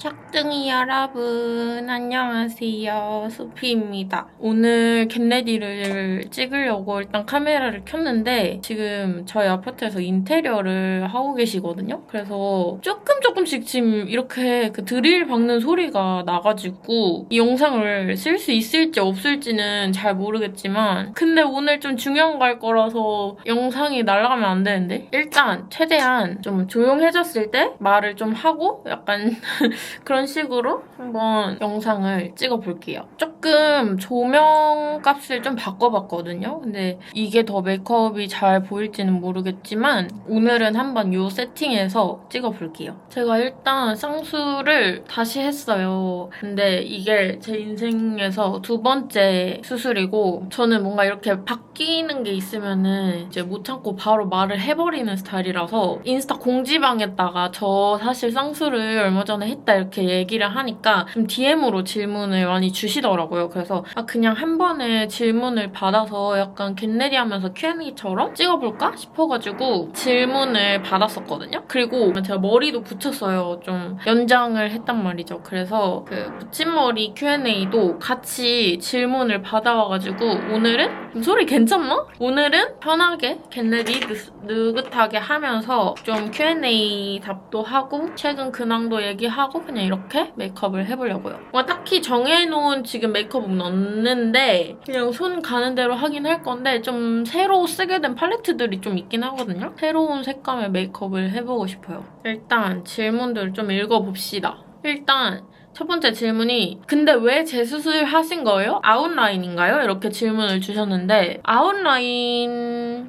짝둥이 여러분 안녕하세요. 소피입니다. 오늘 겟레디를 찍으려고 일단 카메라를 켰는데 지금 저희 아파트에서 인테리어를 하고 계시거든요. 그래서 조금씩 지금 이렇게 그 드릴 박는 소리가 나가지고 이 영상을 쓸 수 있을지 없을지는 잘 모르겠지만 근데 오늘 좀 중요한 걸 거라서 영상이 날아가면 안 되는데 일단 최대한 좀 조용해졌을 때 말을 좀 하고 약간 그런 식으로 한번 영상을 찍어볼게요. 조금 조명 값을 좀 바꿔봤거든요. 근데 이게 더 메이크업이 잘 보일지는 모르겠지만 오늘은 한번 이 세팅에서 찍어볼게요. 제가 일단 쌍수를 다시 했어요. 근데 이게 제 인생에서 두 번째 수술이고 저는 뭔가 이렇게 바뀌는 게 있으면은 이제 못 참고 바로 말을 해버리는 스타일이라서 인스타 공지방에다가 저 사실 쌍수를 얼마 전에 했다 이렇게 얘기를 하니까 좀 DM으로 질문을 많이 주시더라고요. 그래서 그냥 한 번에 질문을 받아서 약간 겟레디 하면서 Q&A처럼 찍어볼까 싶어가지고 질문을 받았었거든요. 그리고 제가 머리도 붙였어요. 좀 연장을 했단 말이죠. 그래서 그 붙임머리 Q&A도 같이 질문을 받아와가지고 오늘은 소리 괜찮나? 오늘은 편하게 겟레디 느긋하게 하면서 좀 Q&A 답도 하고 최근 근황도 얘기하고 그냥 이렇게 메이크업을 해보려고요. 뭔가 딱히 정해놓은 지금 메이크업은 없는데 그냥 손 가는 대로 하긴 할 건데 좀 새로 쓰게 된 팔레트들이 좀 있긴 하거든요. 새로운 색감의 메이크업을 해보고 싶어요. 일단 질문들을 좀 읽어봅시다. 일단 첫 번째 질문이 근데 왜 재수술 하신 거예요? 아웃라인인가요? 이렇게 질문을 주셨는데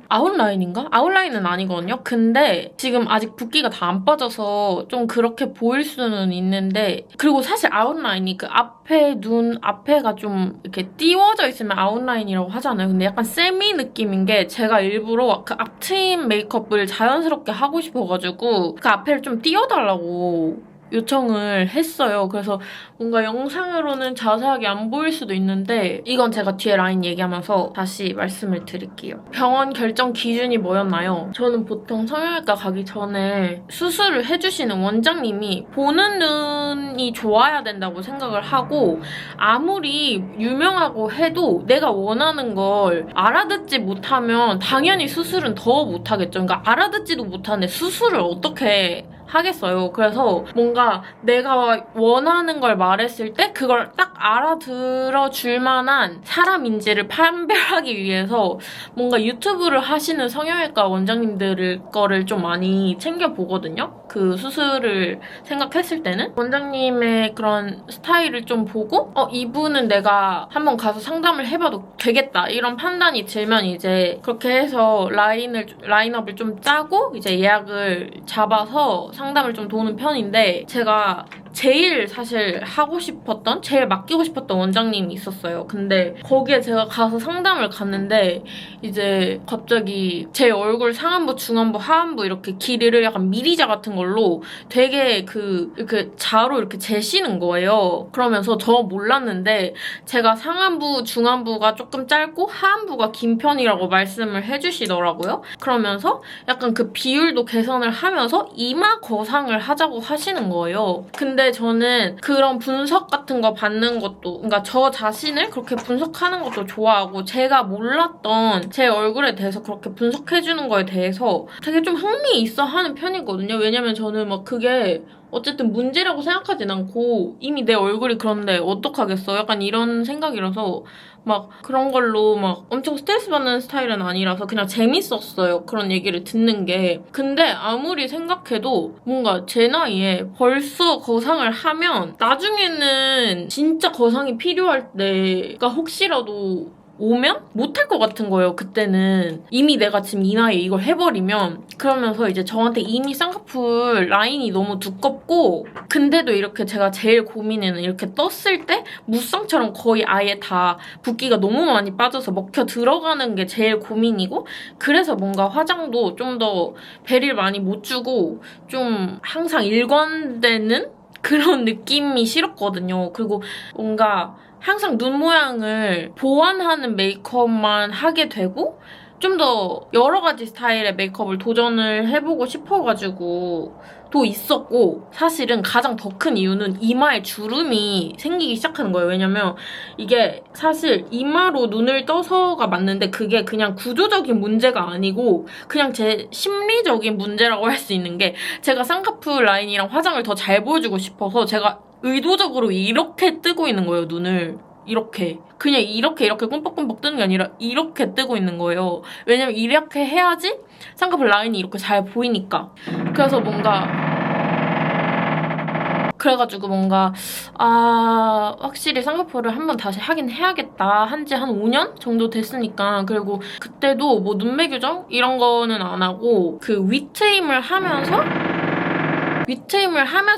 아웃라인인가? 아웃라인은 아니거든요. 근데 지금 아직 붓기가 다 안 빠져서 좀 그렇게 보일 수는 있는데 그리고 사실 아웃라인이 그 앞에 눈 앞에가 좀 이렇게 띄워져 있으면 아웃라인이라고 하잖아요. 근데 약간 세미 느낌인 게 제가 일부러 그 앞트임 메이크업을 자연스럽게 하고 싶어가지고 그 앞에를 좀 띄워달라고 요청을 했어요. 그래서 뭔가 영상으로는 자세하게 안 보일 수도 있는데 이건 제가 뒤에 라인 얘기하면서 다시 말씀을 드릴게요. 병원 결정 기준이 뭐였나요? 저는 보통 성형외과 가기 전에 수술을 해주시는 원장님이 보는 눈이 좋아야 된다고 생각을 하고 아무리 유명하고 해도 내가 원하는 걸 알아듣지 못하면 당연히 수술은 더 못하겠죠. 그러니까 알아듣지도 못하는데 수술을 어떻게 하겠어요. 그래서 뭔가 내가 원하는 걸 말했을 때 그걸 딱 알아들어 줄 만한 사람인지를 판별하기 위해서 뭔가 유튜브를 하시는 성형외과 원장님들 거를 좀 많이 챙겨보거든요. 그 수술을 생각했을 때는 원장님의 그런 스타일을 좀 보고 이분은 내가 한번 가서 상담을 해봐도 되겠다 이런 판단이 들면 이제 그렇게 해서 라인업을 좀 짜고 이제 예약을 잡아서 상담을 좀 도는 편인데 제가 제일 사실 하고 싶었던 제일 맡기고 싶었던 원장님이 있었어요. 근데 거기에 제가 가서 상담을 갔는데 이제 갑자기 제 얼굴 상안부, 중안부, 하안부 이렇게 길이를 약간 미리자 같은 걸로 되게 이렇게 자로 이렇게 재시는 거예요. 그러면서 저 몰랐는데 제가 상안부, 중안부가 조금 짧고 하안부가 긴 편이라고 말씀을 해주시더라고요. 그러면서 약간 그 비율도 개선을 하면서 이마 거상을 하자고 하시는 거예요. 근데 저는 그런 분석 같은 거 받는 것도 그러니까 저 자신을 그렇게 분석하는 것도 좋아하고 제가 몰랐던 제 얼굴에 대해서 그렇게 분석해주는 거에 대해서 되게 좀 흥미 있어 하는 편이거든요. 왜냐면 저는 막 그게 어쨌든 문제라고 생각하진 않고 이미 내 얼굴이 그런데 어떡하겠어? 약간 이런 생각이라서 막 그런 걸로 막 엄청 스트레스 받는 스타일은 아니라서 그냥 재밌었어요. 그런 얘기를 듣는 게. 근데 아무리 생각해도 뭔가 제 나이에 벌써 거상을 하면 나중에는 진짜 거상이 필요할 때가 혹시라도 오면 못할 것 같은 거예요. 그때는 이미 내가 지금 이 나이에 이걸 해버리면 그러면서 이제 저한테 이미 쌍꺼풀 라인이 너무 두껍고 근데도 이렇게 제가 제일 고민에는 이렇게 떴을 때 무쌍처럼 거의 아예 다 붓기가 너무 많이 빠져서 먹혀 들어가는 게 제일 고민이고 그래서 뭔가 화장도 좀 더 베릴 많이 못 주고 좀 항상 일관되는 그런 느낌이 싫었거든요. 그리고 뭔가 항상 눈 모양을 보완하는 메이크업만 하게 되고 좀 더 여러 가지 스타일의 메이크업을 도전을 해보고 싶어가지고 도 있었고 사실은 가장 더 큰 이유는 이마에 주름이 생기기 시작하는 거예요. 왜냐면 이게 사실 이마로 눈을 떠서가 맞는데 그게 그냥 구조적인 문제가 아니고 그냥 제 심리적인 문제라고 할 수 있는 게 제가 쌍꺼풀 라인이랑 화장을 더 잘 보여주고 싶어서 제가 의도적으로 이렇게 뜨고 있는 거예요, 눈을. 이렇게. 그냥 이렇게 꿈뻑꿈뻑 뜨는 게 아니라 이렇게 뜨고 있는 거예요. 왜냐면 이렇게 해야지 쌍꺼풀 라인이 이렇게 잘 보이니까. 그래서 그래가지고 뭔가 확실히 쌍꺼풀을 한번 다시 하긴 해야겠다. 한지 한 5년 정도 됐으니까. 그리고 그때도 뭐 눈매 교정 이런 거는 안 하고 그 윗트임을 하면서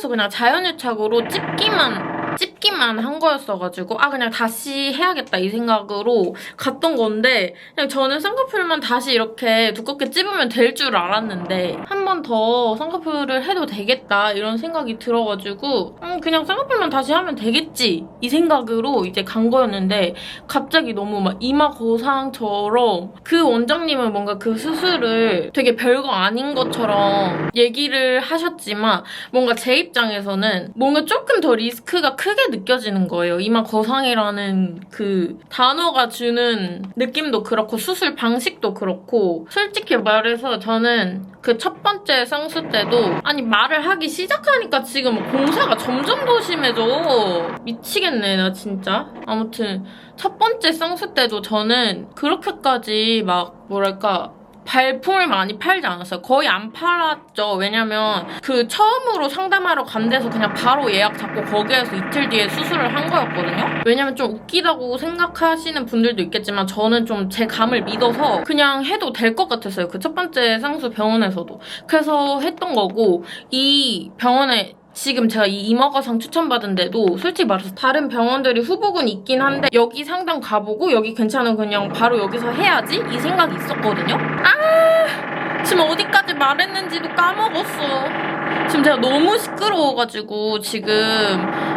그냥 자연유착으로 찝기만 한 거였어가지고 그냥 다시 해야겠다 이 생각으로 갔던 건데 그냥 저는 쌍꺼풀만 다시 이렇게 두껍게 찝으면 될 줄 알았는데 한 번 더 쌍꺼풀을 해도 되겠다 이런 생각이 들어가지고 그냥 쌍꺼풀만 다시 하면 되겠지 이 생각으로 이제 간 거였는데 갑자기 너무 막 이마 거상처럼 그 원장님은 뭔가 그 수술을 되게 별거 아닌 것처럼 얘기를 하셨지만 뭔가 제 입장에서는 뭔가 조금 더 리스크가 크게 느껴지는 거예요. 이마 거상이라는 그 단어가 주는 느낌도 그렇고 수술 방식도 그렇고 솔직히 말해서 저는 그 첫 번째 쌍수 때도 말을 하기 시작하니까 지금 공사가 점점 더 심해져. 미치겠네 나 진짜. 아무튼 첫 번째 쌍수 때도 저는 그렇게까지 막 뭐랄까 발품을 많이 팔지 않았어요. 거의 안 팔았죠. 왜냐면 그 처음으로 상담하러 간 데서 그냥 바로 예약 잡고 거기에서 이틀 뒤에 수술을 한 거였거든요. 왜냐면 좀 웃기다고 생각하시는 분들도 있겠지만 저는 좀 제 감을 믿어서 그냥 해도 될 것 같았어요. 그 첫 번째 쌍수 병원에서도. 그래서 했던 거고 이 병원에 지금 제가 이 이마거상 추천받은데도 솔직히 말해서 다른 병원들이 후보군 있긴 한데 여기 상담 가보고 여기 괜찮으면 그냥 바로 여기서 해야지 이 생각이 있었거든요. 지금 어디까지 말했는지도 까먹었어. 지금 제가 너무 시끄러워가지고 지금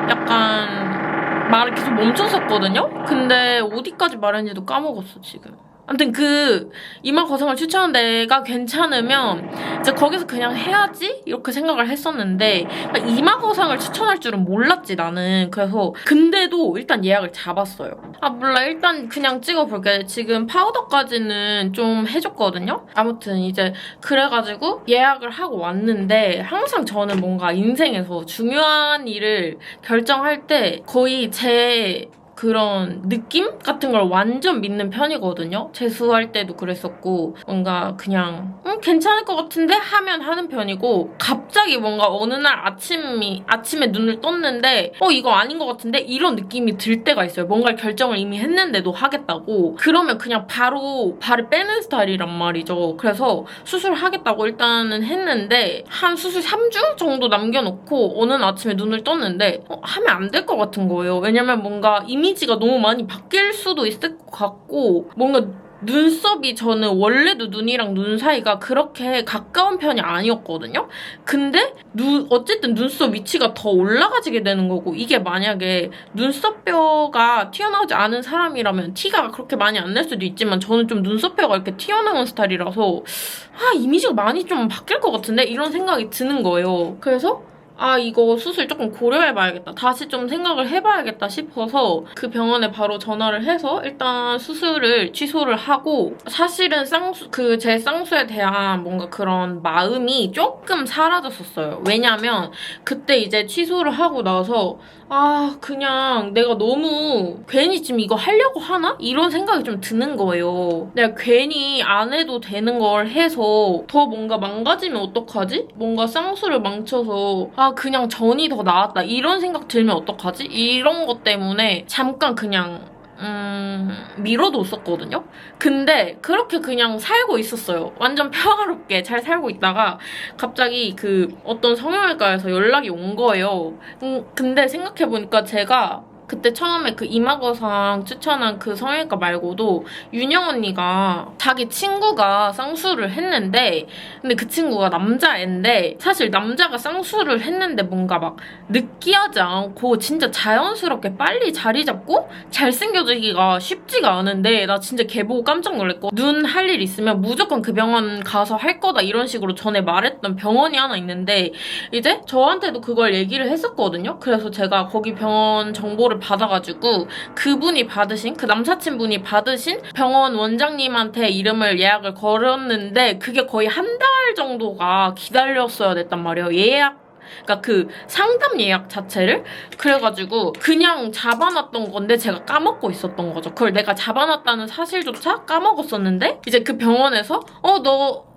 약간 말을 계속 멈췄었거든요. 근데 어디까지 말했는지도 까먹었어 지금. 아무튼 그 이마 거상을 추천한 데가 괜찮으면 이제 거기서 그냥 해야지 이렇게 생각을 했었는데 이마 거상을 추천할 줄은 몰랐지 나는. 그래서 근데도 일단 예약을 잡았어요. 몰라 일단 그냥 찍어볼게. 지금 파우더까지는 좀 해줬거든요. 아무튼 이제 그래가지고 예약을 하고 왔는데 항상 저는 뭔가 인생에서 중요한 일을 결정할 때 거의 제 그런 느낌 같은 걸 완전 믿는 편이거든요. 재수할 때도 그랬었고 뭔가 그냥 괜찮을 것 같은데 하면 하는 편이고 갑자기 뭔가 어느 날 아침에 눈을 떴는데 이거 아닌 것 같은데 이런 느낌이 들 때가 있어요. 뭔가 결정을 이미 했는데도 하겠다고. 그러면 그냥 바로 발을 빼는 스타일이란 말이죠. 그래서 수술하겠다고 일단은 했는데 한 수술 3주 정도 남겨놓고 어느 날 아침에 눈을 떴는데 하면 안 될 것 같은 거예요. 왜냐면 뭔가 이미지가 너무 많이 바뀔 수도 있을 것 같고 뭔가 눈썹이 저는 원래도 눈이랑 눈 사이가 그렇게 가까운 편이 아니었거든요. 근데 어쨌든 눈썹 위치가 더 올라가지게 되는 거고 이게 만약에 눈썹뼈가 튀어나오지 않은 사람이라면 티가 그렇게 많이 안 날 수도 있지만 저는 좀 눈썹뼈가 이렇게 튀어나온 스타일이라서 이미지가 많이 좀 바뀔 것 같은데 이런 생각이 드는 거예요. 그래서 이거 수술 조금 고려해봐야겠다. 다시 좀 생각을 해봐야겠다 싶어서 그 병원에 바로 전화를 해서 일단 수술을 취소를 하고 사실은 제 쌍수에 대한 뭔가 그런 마음이 조금 사라졌었어요. 왜냐면 그때 이제 취소를 하고 나서 그냥 내가 너무 괜히 지금 이거 하려고 하나? 이런 생각이 좀 드는 거예요. 내가 괜히 안 해도 되는 걸 해서 더 뭔가 망가지면 어떡하지? 뭔가 쌍수를 망쳐서 그냥 전이 더 나았다 이런 생각 들면 어떡하지? 이런 것 때문에 잠깐 그냥 미뤄뒀었거든요? 근데 그렇게 그냥 살고 있었어요. 완전 평화롭게 잘 살고 있다가 갑자기 그 어떤 성형외과에서 연락이 온 거예요. 근데 생각해보니까 제가 그때 처음에 그 이마거상 추천한 그 성형외과 말고도 윤영 언니가 자기 친구가 쌍수를 했는데, 근데 그 친구가 남자애인데 사실 남자가 쌍수를 했는데 뭔가 막 느끼하지 않고 진짜 자연스럽게 빨리 자리 잡고 잘생겨지기가 쉽지가 않은데, 나 진짜 걔 보고 깜짝 놀랐고, 눈 할 일 있으면 무조건 그 병원 가서 할 거다 이런 식으로 전에 말했던 병원이 하나 있는데, 이제 저한테도 그걸 얘기를 했었거든요. 그래서 제가 거기 병원 정보를 받아가지고 그분이 받으신, 그 남사친분이 받으신 병원 원장님한테 이름을 예약을 걸었는데, 그게 거의 한 달 정도가 기다렸어야 됐단 말이에요. 그러니까 그 상담 예약 자체를. 그래가지고 그냥 잡아놨던 건데 제가 까먹고 있었던 거죠. 그걸 내가 잡아놨다는 사실조차 까먹었었는데, 이제 그 병원에서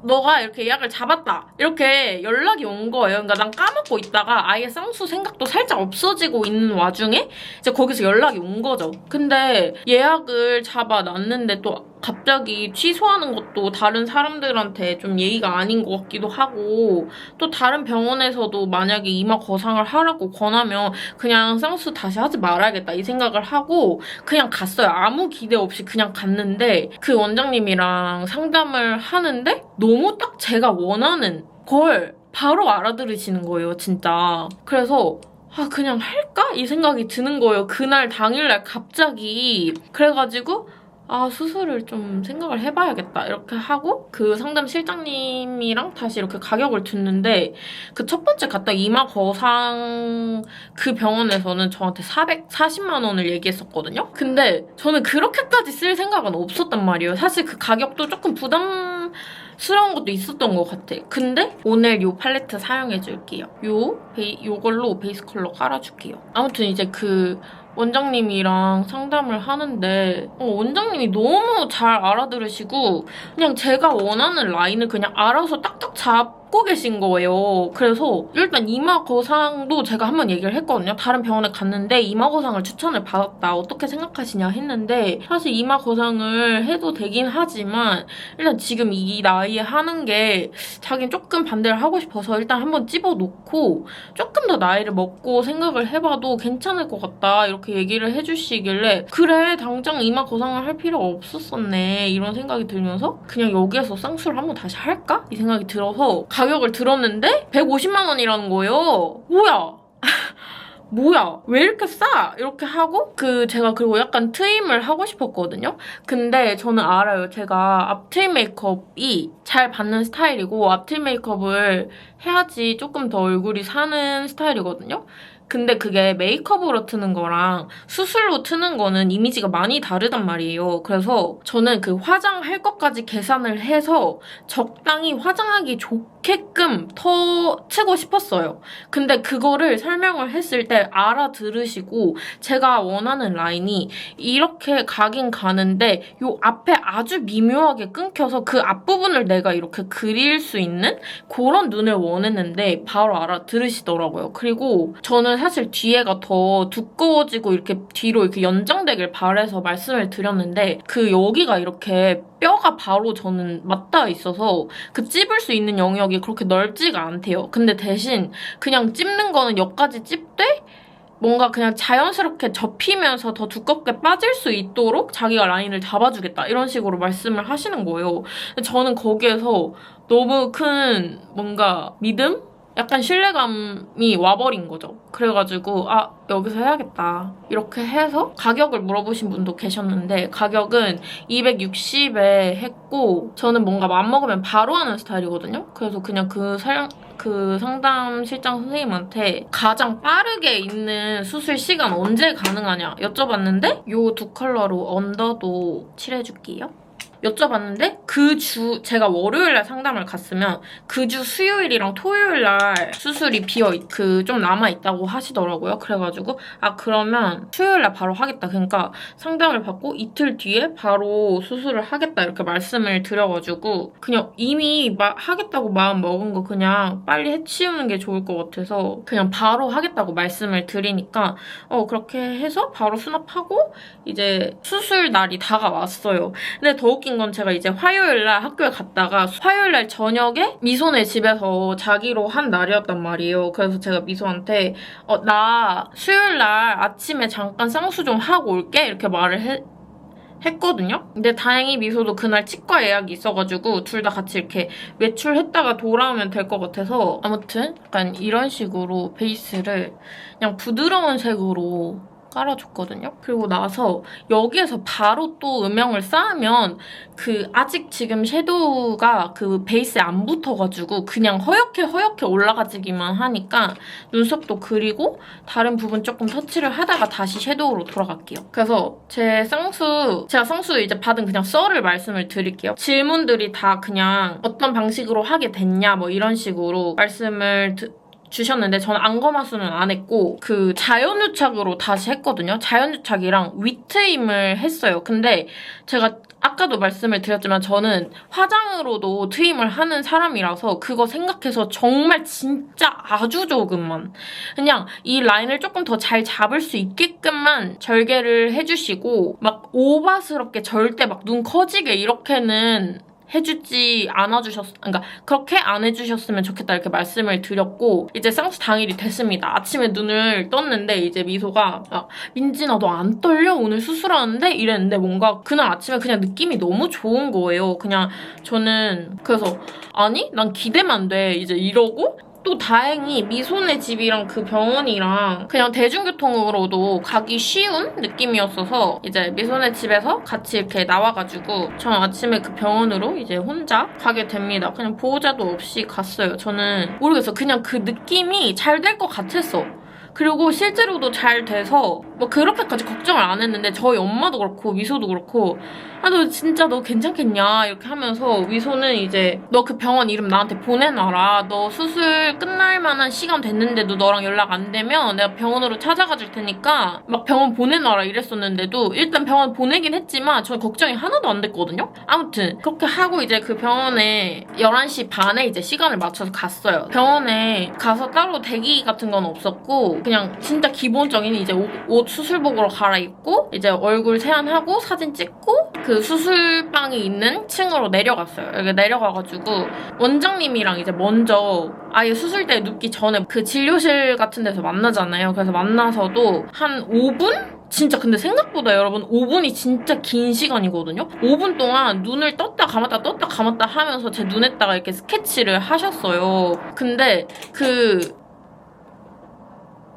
너가 이렇게 예약을 잡았다 이렇게 연락이 온 거예요. 그러니까 난 까먹고 있다가 아예 쌍수 생각도 살짝 없어지고 있는 와중에 이제 거기서 연락이 온 거죠. 근데 예약을 잡아놨는데 또 갑자기 취소하는 것도 다른 사람들한테 좀 예의가 아닌 것 같기도 하고, 또 다른 병원에서도 만약에 이마 거상을 하라고 권하면 그냥 쌍수 다시 하지 말아야겠다 이 생각을 하고 그냥 갔어요. 아무 기대 없이 그냥 갔는데, 그 원장님이랑 상담을 하는데 너무 딱 제가 원하는 걸 바로 알아들으시는 거예요, 진짜. 그래서 그냥 할까? 이 생각이 드는 거예요. 그날 당일날 갑자기. 그래가지고 수술을 좀 생각을 해봐야겠다 이렇게 하고 그 상담 실장님이랑 다시 이렇게 가격을 듣는데, 그 첫 번째 갔다 이마 거상 그 병원에서는 저한테 440만 원을 얘기했었거든요. 근데 저는 그렇게까지 쓸 생각은 없었단 말이에요. 사실 그 가격도 조금 부담스러운 것도 있었던 것 같아. 근데 오늘 요 팔레트 사용해줄게요. 요걸로 베이스 컬러 깔아줄게요. 아무튼 이제 그 원장님이랑 상담을 하는데 원장님이 너무 잘 알아들으시고 그냥 제가 원하는 라인을 그냥 알아서 딱딱 잡고 계신 거예요. 그래서 일단 이마 거상도 제가 한번 얘기를 했거든요. 다른 병원에 갔는데 이마 거상을 추천을 받았다. 어떻게 생각하시냐 했는데, 사실 이마 거상을 해도 되긴 하지만 일단 지금 이 나이에 하는 게 자기는 조금 반대를 하고 싶어서 일단 한번 집어놓고 조금 더 나이를 먹고 생각을 해봐도 괜찮을 것 같다 이렇게 얘기를 해주시길래, 그래 당장 이마 거상을 할 필요가 없었었네 이런 생각이 들면서 그냥 여기에서 쌍수를 한번 다시 할까? 이 생각이 들어서 가격을 들었는데 150만 원이라는 거예요. 뭐야 왜 이렇게 싸? 이렇게 하고 제가 그리고 약간 트임을 하고 싶었거든요. 근데 저는 알아요. 제가 앞트임 메이크업이 잘 받는 스타일이고 앞트임 메이크업을 해야지 조금 더 얼굴이 사는 스타일이거든요. 근데 그게 메이크업으로 트는 거랑 수술로 트는 거는 이미지가 많이 다르단 말이에요. 그래서 저는 그 화장할 것까지 계산을 해서 적당히 화장하기 좋게끔 트고 싶었어요. 근데 그거를 설명을 했을 때 알아들으시고, 제가 원하는 라인이 이렇게 가긴 가는데 요 앞에 아주 미묘하게 끊겨서 그 앞부분을 내가 이렇게 그릴 수 있는 그런 눈을 원했는데 바로 알아들으시더라고요. 그리고 저는 사실 뒤에가 더 두꺼워지고 이렇게 뒤로 이렇게 연장되길 바래서 말씀을 드렸는데, 그 여기가 이렇게 뼈가 바로 저는 맞닿아 있어서 그 찝을 수 있는 영역이 그렇게 넓지가 않대요. 근데 대신 그냥 찝는 거는 여기까지 찝되 뭔가 그냥 자연스럽게 접히면서 더 두껍게 빠질 수 있도록 자기가 라인을 잡아주겠다 이런 식으로 말씀을 하시는 거예요. 근데 저는 거기에서 너무 큰 뭔가 믿음? 약간 신뢰감이 와버린 거죠. 그래가지고 여기서 해야겠다 이렇게 해서 가격을 물어보신 분도 계셨는데, 가격은 260에 했고, 저는 뭔가 맘먹으면 바로 하는 스타일이거든요. 그래서 그냥 그 상담 실장 선생님한테 가장 빠르게 있는 수술 시간 언제 가능하냐 여쭤봤는데, 요 두 컬러로 언더도 칠해줄게요. 여쭤봤는데 제가 월요일날 상담을 갔으면 그 주 수요일이랑 토요일날 수술이 좀 남아있다고 하시더라고요. 그래가지고 그러면 수요일날 바로 하겠다. 그러니까 상담을 받고 이틀 뒤에 바로 수술을 하겠다 이렇게 말씀을 드려가지고, 그냥 이미 하겠다고 마음 먹은 거 그냥 빨리 해치우는 게 좋을 것 같아서 그냥 바로 하겠다고 말씀을 드리니까 그렇게 해서 바로 수납하고 이제 수술 날이 다가왔어요. 근데 더 웃긴 웃긴 건 제가 이제 화요일날 학교에 갔다가 화요일날 저녁에 미소네 집에서 자기로 한 날이었단 말이에요. 그래서 제가 미소한테 나 수요일날 아침에 잠깐 쌍수 좀 하고 올게 이렇게 말을 했거든요. 근데 다행히 미소도 그날 치과 예약이 있어가지고 둘 다 같이 이렇게 외출했다가 돌아오면 될 것 같아서 아무튼 약간 이런 식으로 베이스를 그냥 부드러운 색으로 깔아줬거든요. 그리고 나서 여기에서 바로 또 음영을 쌓으면 그 아직 지금 섀도우가 그 베이스에 안 붙어가지고 그냥 허옇게 올라가지기만 하니까 눈썹도 그리고 다른 부분 조금 터치를 하다가 다시 섀도우로 돌아갈게요. 그래서 제가 쌍수 이제 받은 그냥 썰을 말씀을 드릴게요. 질문들이 다 그냥 어떤 방식으로 하게 됐냐 뭐 이런 식으로 말씀을 주셨는데 저는 안검하수는 안 했고 그 자연유착으로 다시 했거든요. 자연유착이랑 윗트임을 했어요. 근데 제가 아까도 말씀을 드렸지만 저는 화장으로도 트임을 하는 사람이라서 그거 생각해서 정말 진짜 아주 조금만 그냥 이 라인을 조금 더 잘 잡을 수 있게끔만 절개를 해주시고 막 오바스럽게 절대 막 눈 커지게 이렇게는 그러니까 그렇게 안 해주셨으면 좋겠다 이렇게 말씀을 드렸고 이제 쌍수 당일이 됐습니다. 아침에 눈을 떴는데 이제 미소가 민진아 너 안 떨려? 오늘 수술하는데? 이랬는데 뭔가 그날 아침에 그냥 느낌이 너무 좋은 거예요. 그냥 저는 그래서 아니 난 기대만 돼 이제 이러고 또 다행히 미소네 집이랑 그 병원이랑 그냥 대중교통으로도 가기 쉬운 느낌이었어서 이제 미소네 집에서 같이 이렇게 나와가지고 저는 아침에 그 병원으로 이제 혼자 가게 됩니다. 그냥 보호자도 없이 갔어요. 저는 모르겠어. 그냥 그 느낌이 잘 될 것 같았어. 그리고 실제로도 잘 돼서 뭐 그렇게까지 걱정을 안 했는데 저희 엄마도 그렇고 미소도 그렇고 너 진짜 너 괜찮겠냐 이렇게 하면서 미소는 이제 너 그 병원 이름 나한테 보내놔라. 너 수술 끝날 만한 시간 됐는데도 너랑 연락 안 되면 내가 병원으로 찾아가 줄 테니까 막 병원 보내놔라 이랬었는데도 일단 병원 보내긴 했지만 저는 걱정이 하나도 안 됐거든요. 아무튼 그렇게 하고 이제 그 병원에 11시 반에 이제 시간을 맞춰서 갔어요. 병원에 가서 따로 대기 같은 건 없었고 그냥 진짜 기본적인 이제 옷 수술복으로 갈아입고 이제 얼굴 세안하고 사진 찍고 그 수술방이 있는 층으로 내려갔어요. 여기 내려가가지고 원장님이랑 이제 먼저 아예 수술대에 눕기 전에 그 진료실 같은 데서 만나잖아요. 그래서 만나서도 한 5분? 진짜 근데 생각보다 여러분 5분이 진짜 긴 시간이거든요. 5분 동안 눈을 떴다 감았다 하면서 제 눈에다가 이렇게 스케치를 하셨어요. 근데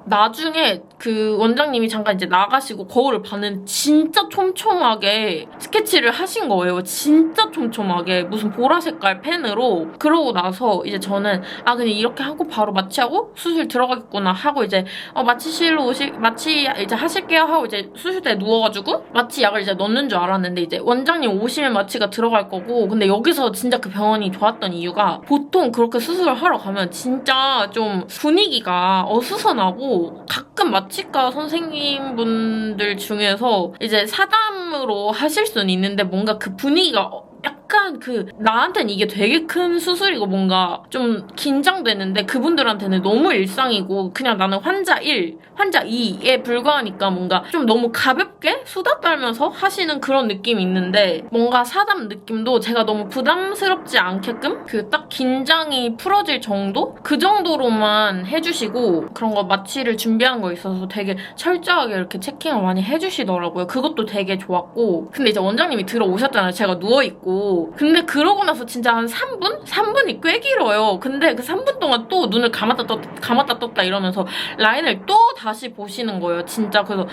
나중에 그 원장님이 잠깐 이제 나가시고 거울을 봤는데 진짜 촘촘하게 스케치를 하신 거예요. 진짜 촘촘하게 무슨 보라 색깔 펜으로. 그러고 나서 이제 저는 그냥 이렇게 하고 바로 마취하고 수술 들어가겠구나 하고 이제 마취실로 마취 이제 하실게요 하고 이제 수술대에 누워가지고 마취 약을 이제 넣는 줄 알았는데 이제 원장님 오시면 마취가 들어갈 거고 근데 여기서 진짜 그 병원이 좋았던 이유가 보통 그렇게 수술을 하러 가면 진짜 좀 분위기가 어수선하고 가끔 마취과 선생님분들 중에서 이제 사담으로 하실 수는 있는데 뭔가 그 분위기가 약간 나한테는 이게 되게 큰 수술이고 뭔가 좀 긴장되는데 그분들한테는 너무 일상이고 그냥 나는 환자 1, 환자 2에 불과하니까 뭔가 좀 너무 가볍게 수다 떨면서 하시는 그런 느낌이 있는데 뭔가 사담 느낌도 제가 너무 부담스럽지 않게끔 딱 긴장이 풀어질 정도? 그 정도로만 해주시고 그런 거 마취를 준비한 거 있어서 되게 철저하게 이렇게 체킹을 많이 해주시더라고요. 그것도 되게 좋았고 근데 이제 원장님이 들어오셨잖아요. 제가 누워있고 근데 그러고 나서 진짜 한 3분? 3분이 꽤 길어요. 근데 그 3분 동안 또 눈을 감았다 떴다 이러면서 라인을 또 다시 보시는 거예요. 진짜 그래서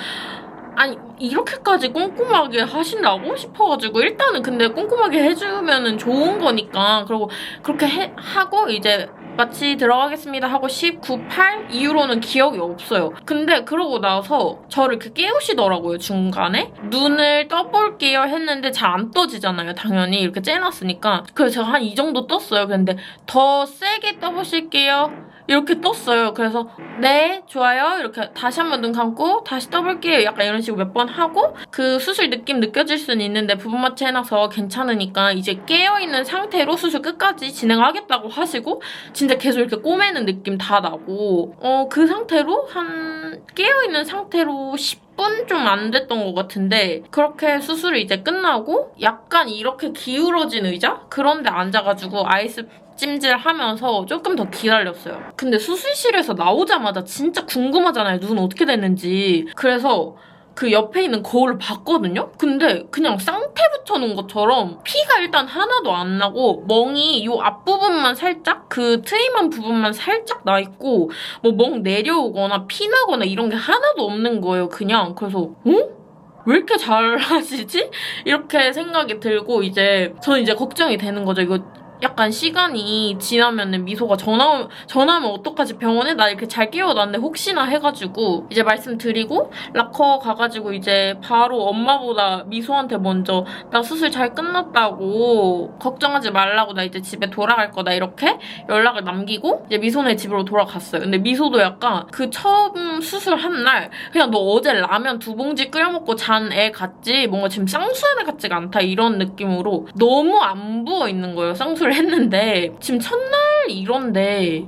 아니 이렇게까지 꼼꼼하게 하신다고 싶어가지고 일단은 근데 꼼꼼하게 해주면은 좋은 거니까 그리고 그렇게 하고 이제 마취 들어가겠습니다 하고 19, 8 이후로는 기억이 없어요. 근데 그러고 나서 저를 이렇게 깨우시더라고요. 중간에 눈을 떠볼게요 했는데 잘 안 떠지잖아요. 당연히 이렇게 째놨으니까 그래서 제가 한 이 정도 떴어요. 근데 더 세게 떠보실게요 이렇게 떴어요. 그래서 네, 좋아요. 이렇게 다시 한번 눈 감고 다시 떠볼게요. 약간 이런 식으로 몇 번 하고 그 수술 느낌 느껴질 수는 있는데 부분 마취 해놔서 괜찮으니까 이제 깨어있는 상태로 수술 끝까지 진행하겠다고 하시고 진짜 계속 이렇게 꼬매는 느낌 다 나고 그 상태로 깨어있는 상태로 10분 좀 안 됐던 것 같은데 그렇게 수술이 이제 끝나고 약간 이렇게 기울어진 의자? 그런 데 앉아가지고 아이스 찜질하면서 조금 더 기다렸어요. 근데 수술실에서 나오자마자 진짜 궁금하잖아요. 눈 어떻게 됐는지. 그래서 그 옆에 있는 거울을 봤거든요? 근데 그냥 쌍태 붙여놓은 것처럼 피가 일단 하나도 안 나고 멍이 요 앞부분만 살짝 그 트임한 부분만 살짝 나 있고 뭐 멍 내려오거나 피 나거나 이런 게 하나도 없는 거예요. 그냥 그래서 왜 이렇게 잘 하시지? 이렇게 생각이 들고 이제 저는 이제 걱정이 되는 거죠. 이거 약간 시간이 지나면은 미소가 전화하면 어떡하지 병원에? 나 이렇게 잘 깨워놨는데 혹시나 해가지고 이제 말씀드리고 락커 가가지고 이제 바로 엄마보다 미소한테 먼저 나 수술 잘 끝났다고 걱정하지 말라고 나 이제 집에 돌아갈 거다 이렇게 연락을 남기고 이제 미소네 집으로 돌아갔어요. 근데 미소도 약간 그 처음 수술한 날 그냥 너 어제 라면 2봉지 끓여 먹고 잔 애 같지? 뭔가 지금 쌍수한 애 같지가 않다 이런 느낌으로 너무 안 부어 있는 거예요. 쌍수를 했는데 지금 첫날 이런데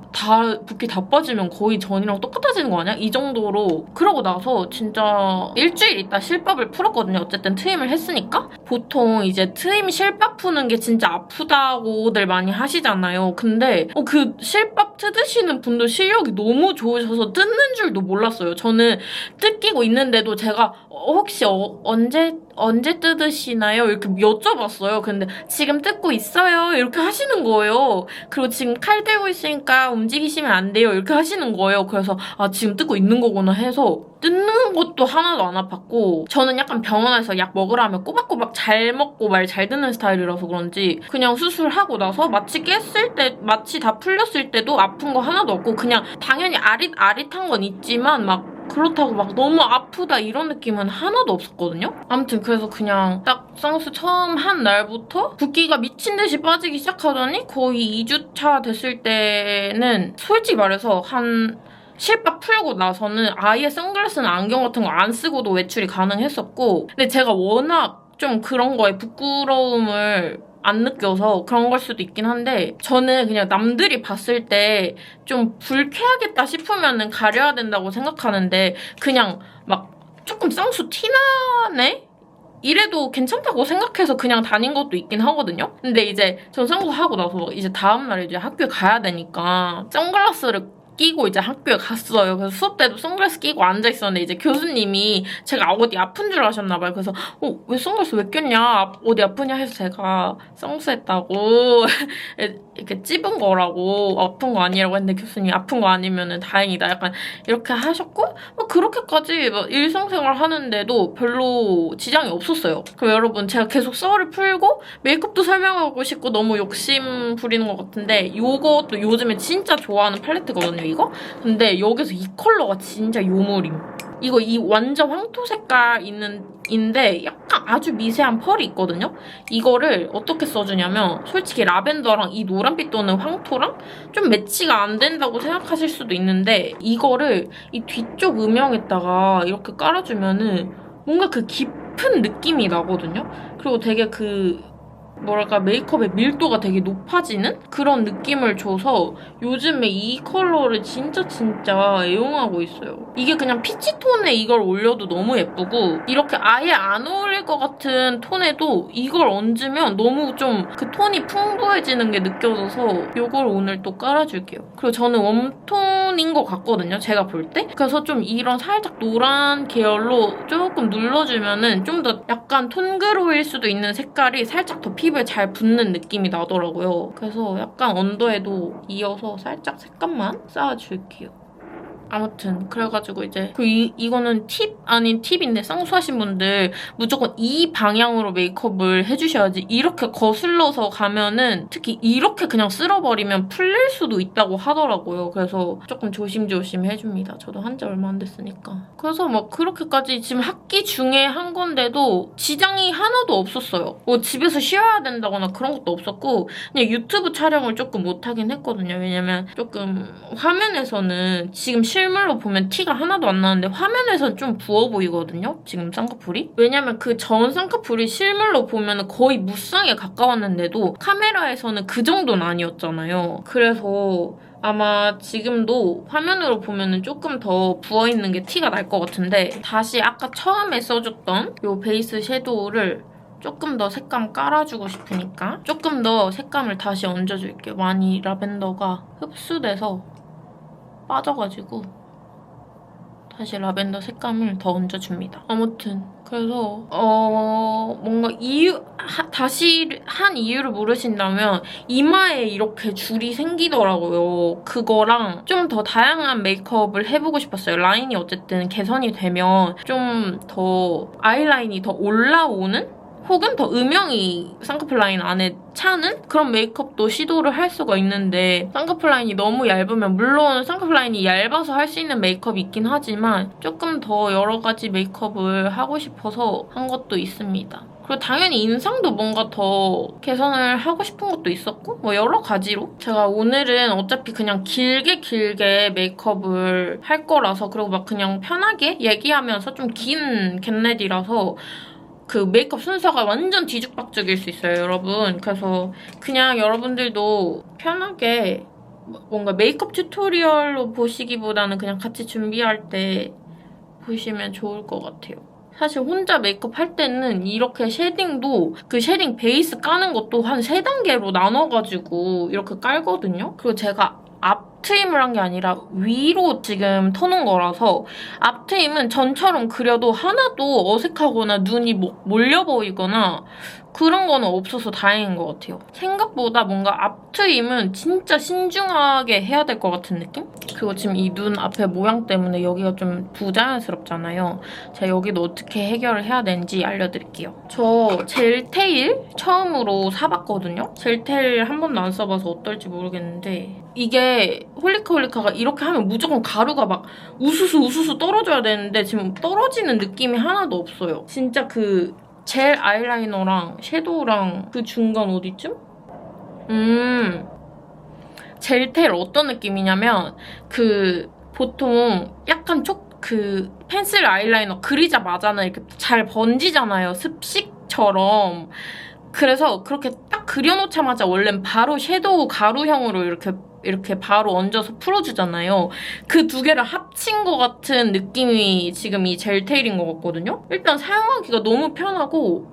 붓기 다 빠지면 거의 전이랑 똑같아지는 거 아니야? 이 정도로 그러고 나서 진짜 일주일 있다 실밥을 풀었거든요. 어쨌든 트임을 했으니까 보통 이제 트임 실밥 푸는 게 진짜 아프다고들 많이 하시잖아요. 근데 그 실밥 뜯으시는 분들 실력이 너무 좋으셔서 뜯는 줄도 몰랐어요. 저는 뜯기고 있는데도 제가 혹시 언제 뜯으시나요? 이렇게 여쭤봤어요. 근데 지금 뜯고 있어요. 이렇게 하시는 거예요. 그리고 지금 칼 들고 있으니까 움직이시면 안 돼요. 이렇게 하시는 거예요. 그래서 지금 뜯고 있는 거구나 해서 뜯는 것도 하나도 안 아팠고 저는 약간 병원에서 약 먹으라면 꼬박꼬박 잘 먹고 말 잘 듣는 스타일이라서 그런지 그냥 수술하고 나서 마취 다 풀렸을 때도 아픈 거 하나도 없고 그냥 당연히 아릿한 건 있지만 막 그렇다고 막 너무 아프다 이런 느낌은 하나도 없었거든요? 아무튼 그래서 그냥 딱 쌍수 처음 한 날부터 붓기가 미친 듯이 빠지기 시작하더니 거의 2주차 됐을 때는 솔직히 말해서 실밥 풀고 나서는 아예 선글라스나 안경 같은 거 안 쓰고도 외출이 가능했었고 근데 제가 워낙 좀 그런 거에 부끄러움을 안 느껴서 그런 걸 수도 있긴 한데 저는 그냥 남들이 봤을 때 좀 불쾌하겠다 싶으면은 가려야 된다고 생각하는데 그냥 막 조금 쌍수 티나네? 이래도 괜찮다고 생각해서 그냥 다닌 것도 있긴 하거든요? 근데 이제 전 쌍수하고 나서 이제 다음날 이제 학교에 가야 되니까 선글라스를 끼고 이제 학교에 갔어요. 그래서 수업 때도 선글라스 끼고 앉아있었는데 이제 교수님이 제가 어디 아픈 줄 아셨나봐요. 그래서 왜 선글라스 왜 꼈냐? 어디 아프냐 해서 제가 쌍수했다고 이렇게 찝은 거라고 아픈 거 아니라고 했는데 교수님이 아픈 거 아니면은 다행이다. 약간 이렇게 하셨고 그렇게까지 일상생활 하는데도 별로 지장이 없었어요. 그럼 여러분 제가 계속 썰을 풀고 메이크업도 설명하고 싶고 너무 욕심 부리는 것 같은데 이것도 요즘에 진짜 좋아하는 팔레트거든요. 이거? 근데 여기서 이 컬러가 진짜 요물임. 이거 이 완전 황토 색깔 인데 약간 아주 미세한 펄이 있거든요? 이거를 어떻게 써주냐면 솔직히 라벤더랑 이 노란빛 도는 황토랑 좀 매치가 안 된다고 생각하실 수도 있는데 이거를 이 뒤쪽 음영에다가 이렇게 깔아주면은 뭔가 그 깊은 느낌이 나거든요? 그리고 되게 뭐랄까 메이크업의 밀도가 되게 높아지는 그런 느낌을 줘서 요즘에 이 컬러를 진짜 애용하고 있어요. 이게 그냥 피치톤에 이걸 올려도 너무 예쁘고 이렇게 아예 안 어울릴 것 같은 톤에도 이걸 얹으면 너무 좀 그 톤이 풍부해지는 게 느껴져서 이걸 오늘 또 깔아줄게요. 그리고 저는 웜톤인 것 같거든요. 제가 볼 때. 그래서 좀 이런 살짝 노란 계열로 조금 눌러주면은 좀 더 약간 톤그로일 수도 있는 색깔이 살짝 더 피부에 잘 붙는 느낌이 나더라고요. 그래서 약간 언더에도 이어서 살짝 색감만 쌓아줄게요. 아무튼 그래가지고 이제 이거는 팁 아닌 팁인데 쌍수하신 분들 무조건 이 방향으로 메이크업을 해주셔야지 이렇게 거슬러서 가면은 특히 이렇게 그냥 쓸어버리면 풀릴 수도 있다고 하더라고요. 그래서 조금 조심조심 해줍니다. 저도 한 지 얼마 안 됐으니까. 그래서 막 그렇게까지 지금 학기 중에 한 건데도 지장이 하나도 없었어요. 뭐 집에서 쉬어야 된다거나 그런 것도 없었고 그냥 유튜브 촬영을 조금 못하긴 했거든요. 왜냐면 조금 화면에서는 지금 실물로 보면 티가 하나도 안 나는데 화면에서는 좀 부어 보이거든요. 지금 쌍꺼풀이. 왜냐면 그 전 쌍꺼풀이 실물로 보면 거의 무쌍에 가까웠는데도 카메라에서는 그 정도는 아니었잖아요. 그래서 아마 지금도 화면으로 보면 조금 더 부어있는 게 티가 날 것 같은데 다시 아까 처음에 써줬던 이 베이스 섀도우를 조금 더 색감 깔아주고 싶으니까 조금 더 색감을 다시 얹어줄게요. 많이 라벤더가 흡수돼서 빠져가지고 다시 라벤더 색감을 더 얹어줍니다. 아무튼 그래서 뭔가 다시 한 이유를 물으신다면 이마에 이렇게 줄이 생기더라고요. 그거랑 좀 더 다양한 메이크업을 해보고 싶었어요. 라인이 어쨌든 개선이 되면 좀 더 아이라인이 더 올라오는? 혹은 더 음영이 쌍꺼풀 라인 안에 차는 그런 메이크업도 시도를 할 수가 있는데 쌍꺼풀 라인이 너무 얇으면 물론 쌍꺼풀 라인이 얇아서 할 수 있는 메이크업이 있긴 하지만 조금 더 여러 가지 메이크업을 하고 싶어서 한 것도 있습니다. 그리고 당연히 인상도 뭔가 더 개선을 하고 싶은 것도 있었고 뭐 여러 가지로 제가 오늘은 어차피 그냥 길게 메이크업을 할 거라서 그리고 막 그냥 편하게 얘기하면서 좀 긴 겟레디라서 그 메이크업 순서가 완전 뒤죽박죽일 수 있어요, 여러분. 그래서 그냥 여러분들도 편하게 뭔가 메이크업 튜토리얼로 보시기보다는 그냥 같이 준비할 때 보시면 좋을 것 같아요. 사실 혼자 메이크업 할 때는 이렇게 쉐딩도 그 쉐딩 베이스 까는 것도 한 3단계로 나눠가지고 이렇게 깔거든요. 그리고 제가 앞 트임을 한 게 아니라 위로 지금 터놓은 거라서 앞 트임은 전처럼 그려도 하나도 어색하거나 눈이 몰려 보이거나 그런 거는 없어서 다행인 것 같아요. 생각보다 뭔가 앞 트임은 진짜 신중하게 해야 될 것 같은 느낌? 그리고 지금 이 눈 앞에 모양 때문에 여기가 좀 부자연스럽잖아요. 제가 여기도 어떻게 해결을 해야 되는지 알려드릴게요. 저 젤테일 처음으로 사봤거든요? 젤테일 한 번도 안 써봐서 어떨지 모르겠는데 이게 홀리카가 이렇게 하면 무조건 가루가 막 우수수 떨어져야 되는데 지금 떨어지는 느낌이 하나도 없어요. 진짜 그 젤 아이라이너랑 섀도우랑 그 중간 어디쯤? 젤테일 어떤 느낌이냐면 그 보통 약간 그 펜슬 아이라이너 그리자마자는 이렇게 잘 번지잖아요. 습식처럼. 그래서 그렇게 딱 그려놓자마자 원래는 바로 섀도우 가루형으로 이렇게 바로 얹어서 풀어주잖아요. 그 두 개를 합친 것 같은 느낌이 지금 이 젤테일인 것 같거든요? 일단 사용하기가 너무 편하고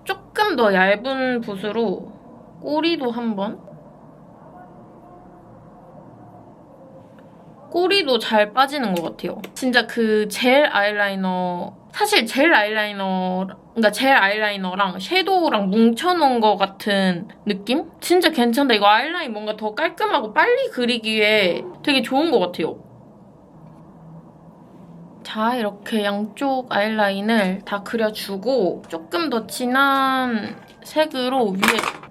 조금 더 얇은 붓으로 꼬리도 한번 꼬리도 잘 빠지는 것 같아요. 진짜 그 젤 아이라이너 사실 젤 아이라이너랑 섀도우랑 뭉쳐놓은 것 같은 느낌? 진짜 괜찮다. 이거 아이라인 뭔가 더 깔끔하고 빨리 그리기에 되게 좋은 것 같아요. 자, 이렇게 양쪽 아이라인을 다 그려주고 조금 더 진한 색으로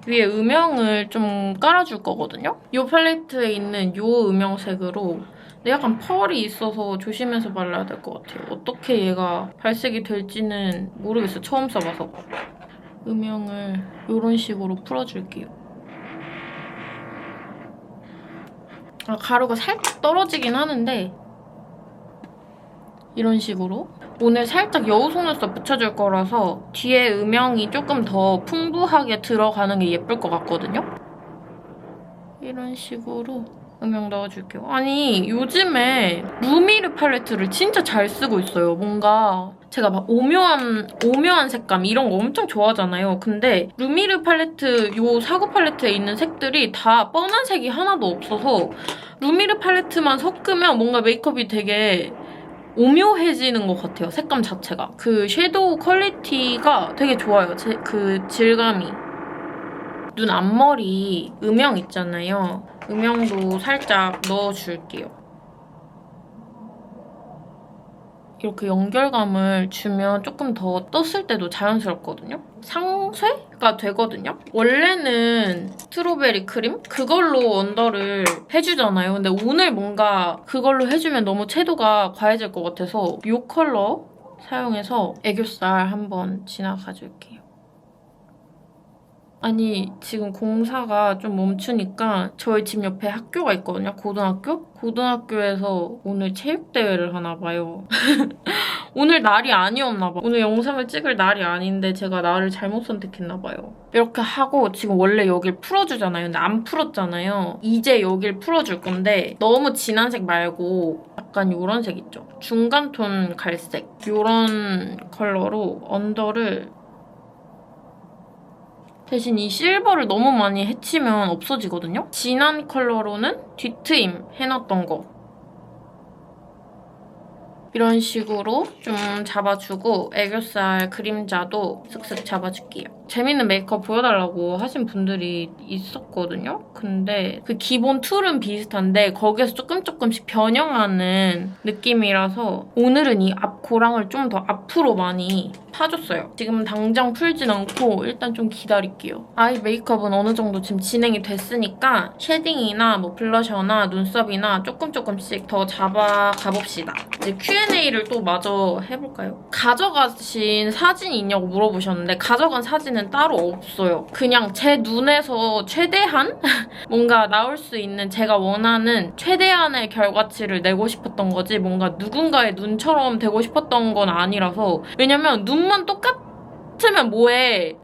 위에 음영을 좀 깔아줄 거거든요? 이 팔레트에 있는 이 음영색으로 근데 약간 펄이 있어서 조심해서 발라야 될 것 같아요. 어떻게 얘가 발색이 될지는 모르겠어요. 처음 써봐서. 음영을 이런 식으로 풀어줄게요. 가루가 살짝 떨어지긴 하는데 이런 식으로 오늘 살짝 여우 속눈썹 붙여줄 거라서 뒤에 음영이 조금 더 풍부하게 들어가는 게 예쁠 것 같거든요? 이런 식으로 음영 넣어줄게요. 아니 요즘에 루미르 팔레트를 진짜 잘 쓰고 있어요. 뭔가 제가 막 오묘한 색감 이런 거 엄청 좋아하잖아요. 근데 루미르 팔레트 요 사구 팔레트에 있는 색들이 다 뻔한 색이 하나도 없어서 루미르 팔레트만 섞으면 뭔가 메이크업이 되게 오묘해지는 것 같아요. 색감 자체가. 그 섀도우 퀄리티가 되게 좋아요. 그 질감이. 눈 앞머리 음영 있잖아요. 음영도 살짝 넣어줄게요. 이렇게 연결감을 주면 조금 더 떴을 때도 자연스럽거든요. 상쇄가 되거든요. 원래는 스트로베리 크림? 그걸로 언더를 해주잖아요. 근데 오늘 뭔가 그걸로 해주면 너무 채도가 과해질 것 같아서 이 컬러 사용해서 애교살 한번 지나가줄게요. 아니 지금 공사가 좀 멈추니까 저희 집 옆에 학교가 있거든요. 고등학교? 고등학교에서 오늘 체육대회를 하나 봐요. 오늘 날이 아니었나 봐. 오늘 영상을 찍을 날이 아닌데 제가 날을 잘못 선택했나 봐요. 이렇게 하고 지금 원래 여길 풀어주잖아요. 근데 안 풀었잖아요. 이제 여길 풀어줄 건데 너무 진한 색 말고 약간 이런 색 있죠? 중간 톤 갈색. 이런 컬러로 언더를 대신 이 실버를 너무 많이 해치면 없어지거든요? 진한 컬러로는 뒤트임 해놨던 거. 이런 식으로 좀 잡아주고 애교살 그림자도 슥슥 잡아줄게요. 재밌는 메이크업 보여달라고 하신 분들이 있었거든요. 근데 그 기본 툴은 비슷한데 거기에서 조금씩 변형하는 느낌이라서 오늘은 이 앞고랑을 좀 더 앞으로 많이 파줬어요. 지금 당장 풀진 않고 일단 좀 기다릴게요. 아이 메이크업은 어느 정도 지금 진행이 됐으니까 쉐딩이나 뭐 블러셔나 눈썹이나 조금씩 더 잡아가봅시다. 이제 Q&A를 또 마저 해볼까요? 가져가신 사진이 있냐고 물어보셨는데 가져간 사진은 따로 없어요. 그냥 제 눈에서 최대한 뭔가 나올 수 있는 제가 원하는 최대한의 결과치를 내고 싶었던 거지 뭔가 누군가의 눈처럼 되고 싶었던 건 아니라서 왜냐면 눈만 똑같으면 뭐해.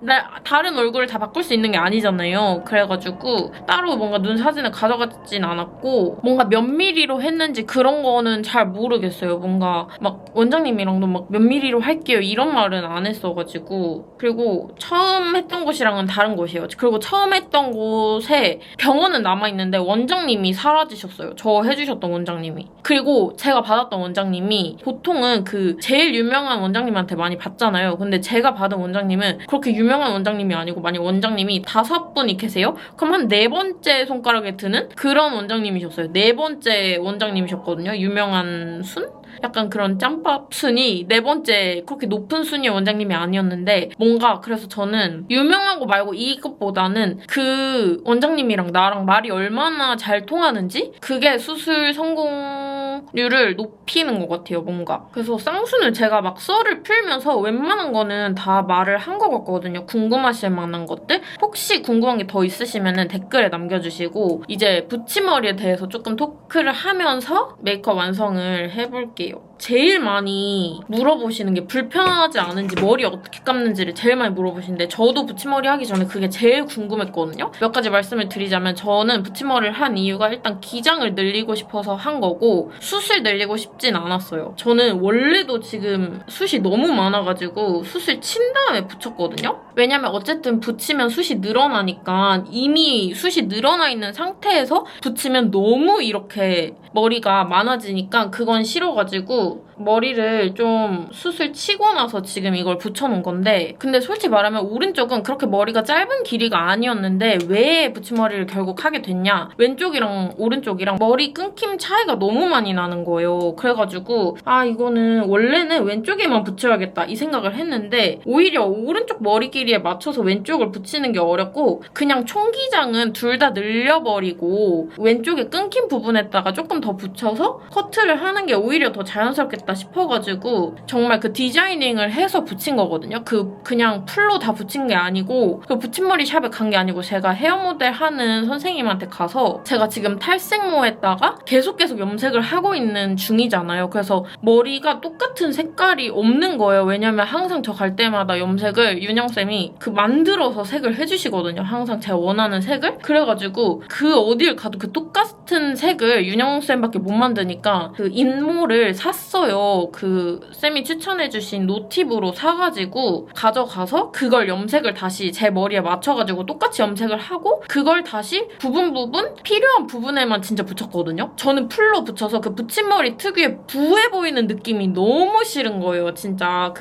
다른 얼굴을 다 바꿀 수 있는 게 아니잖아요. 그래가지고 따로 뭔가 눈 사진을 가져가진 않았고 뭔가 몇 미리로 했는지 그런 거는 잘 모르겠어요. 뭔가 막 원장님이랑도 막 몇 미리로 할게요 이런 말은 안 했어가지고 그리고 처음 했던 곳이랑은 다른 곳이에요. 그리고 처음 했던 곳에 병원은 남아있는데 원장님이 사라지셨어요. 저 해주셨던 원장님이. 그리고 제가 받았던 원장님이 보통은 그 제일 유명한 원장님한테 많이 받잖아요. 근데 제가 받은 원장님은 그렇게 유명한 원장님이 아니고 만약 원장님이 5분이 계세요? 그럼 한 4번째 손가락에 드는 그런 원장님이셨어요. 4번째 원장님이셨거든요. 유명한 순? 약간 그런 짬밥 순이 4번째 그렇게 높은 순위의 원장님이 아니었는데 뭔가 그래서 저는 유명하고 말고 이것보다는 그 원장님이랑 나랑 말이 얼마나 잘 통하는지 그게 수술 성공률을 높이는 것 같아요. 뭔가 그래서 쌍순을 제가 막 썰을 풀면서 웬만한 거는 다 말을 한 것 같거든요. 궁금하실 만한 것들 혹시 궁금한 게 더 있으시면 댓글에 남겨주시고 이제 붙임머리에 대해서 조금 토크를 하면서 메이크업 완성을 해볼게요. 제일 많이 물어보시는 게 불편하지 않은지 머리 어떻게 감는지를 제일 많이 물어보시는데 저도 붙임머리 하기 전에 그게 제일 궁금했거든요. 몇 가지 말씀을 드리자면 저는 붙임머리를 한 이유가 일단 기장을 늘리고 싶어서 한 거고 숱을 늘리고 싶진 않았어요. 저는 원래도 지금 숱이 너무 많아가지고 숱을 친 다음에 붙였거든요. 왜냐면 어쨌든 붙이면 숱이 늘어나니까 이미 숱이 늘어나 있는 상태에서 붙이면 너무 이렇게 머리가 많아지니까 그건 싫어가지고 머리를 좀 숱을 치고 나서 지금 이걸 붙여놓은 건데 근데 솔직히 말하면 오른쪽은 그렇게 머리가 짧은 길이가 아니었는데 왜 붙임머리를 결국 하게 됐냐 왼쪽이랑 오른쪽이랑 머리 끊김 차이가 너무 많이 나는 거예요. 그래가지고 아 이거는 원래는 왼쪽에만 붙여야겠다 이 생각을 했는데 오히려 오른쪽 머리 길이에 맞춰서 왼쪽을 붙이는 게 어렵고 그냥 총기장은 둘 다 늘려버리고 왼쪽에 끊긴 부분에다가 조금 더 붙여서 커트를 하는 게 오히려 더 자연스럽겠다 싶어가지고 정말 그 디자이닝을 해서 붙인 거거든요. 그냥 풀로 다 붙인 게 아니고 그 붙임머리 샵에 간 게 아니고 제가 헤어 모델 하는 선생님한테 가서 제가 지금 탈색모에다가 계속 염색을 하고 있는 중이잖아요. 그래서 머리가 똑같은 색깔이 없는 거예요. 왜냐면 항상 저 갈 때마다 염색을 윤영쌤이 만들어서 색을 해주시거든요. 항상 제가 원하는 색을. 그래가지고 그 어딜 가도 그 똑같은 색을 윤영쌤밖에 못 만드니까 그 인모를 샀어요. 그 쌤이 추천해주신 노팁으로 사가지고 가져가서 그걸 염색을 다시 제 머리에 맞춰가지고 똑같이 염색을 하고 그걸 다시 부분 필요한 부분에만 진짜 붙였거든요. 저는 풀로 붙여서 그 붙임머리 특유의 부해 보이는 느낌이 너무 싫은 거예요. 진짜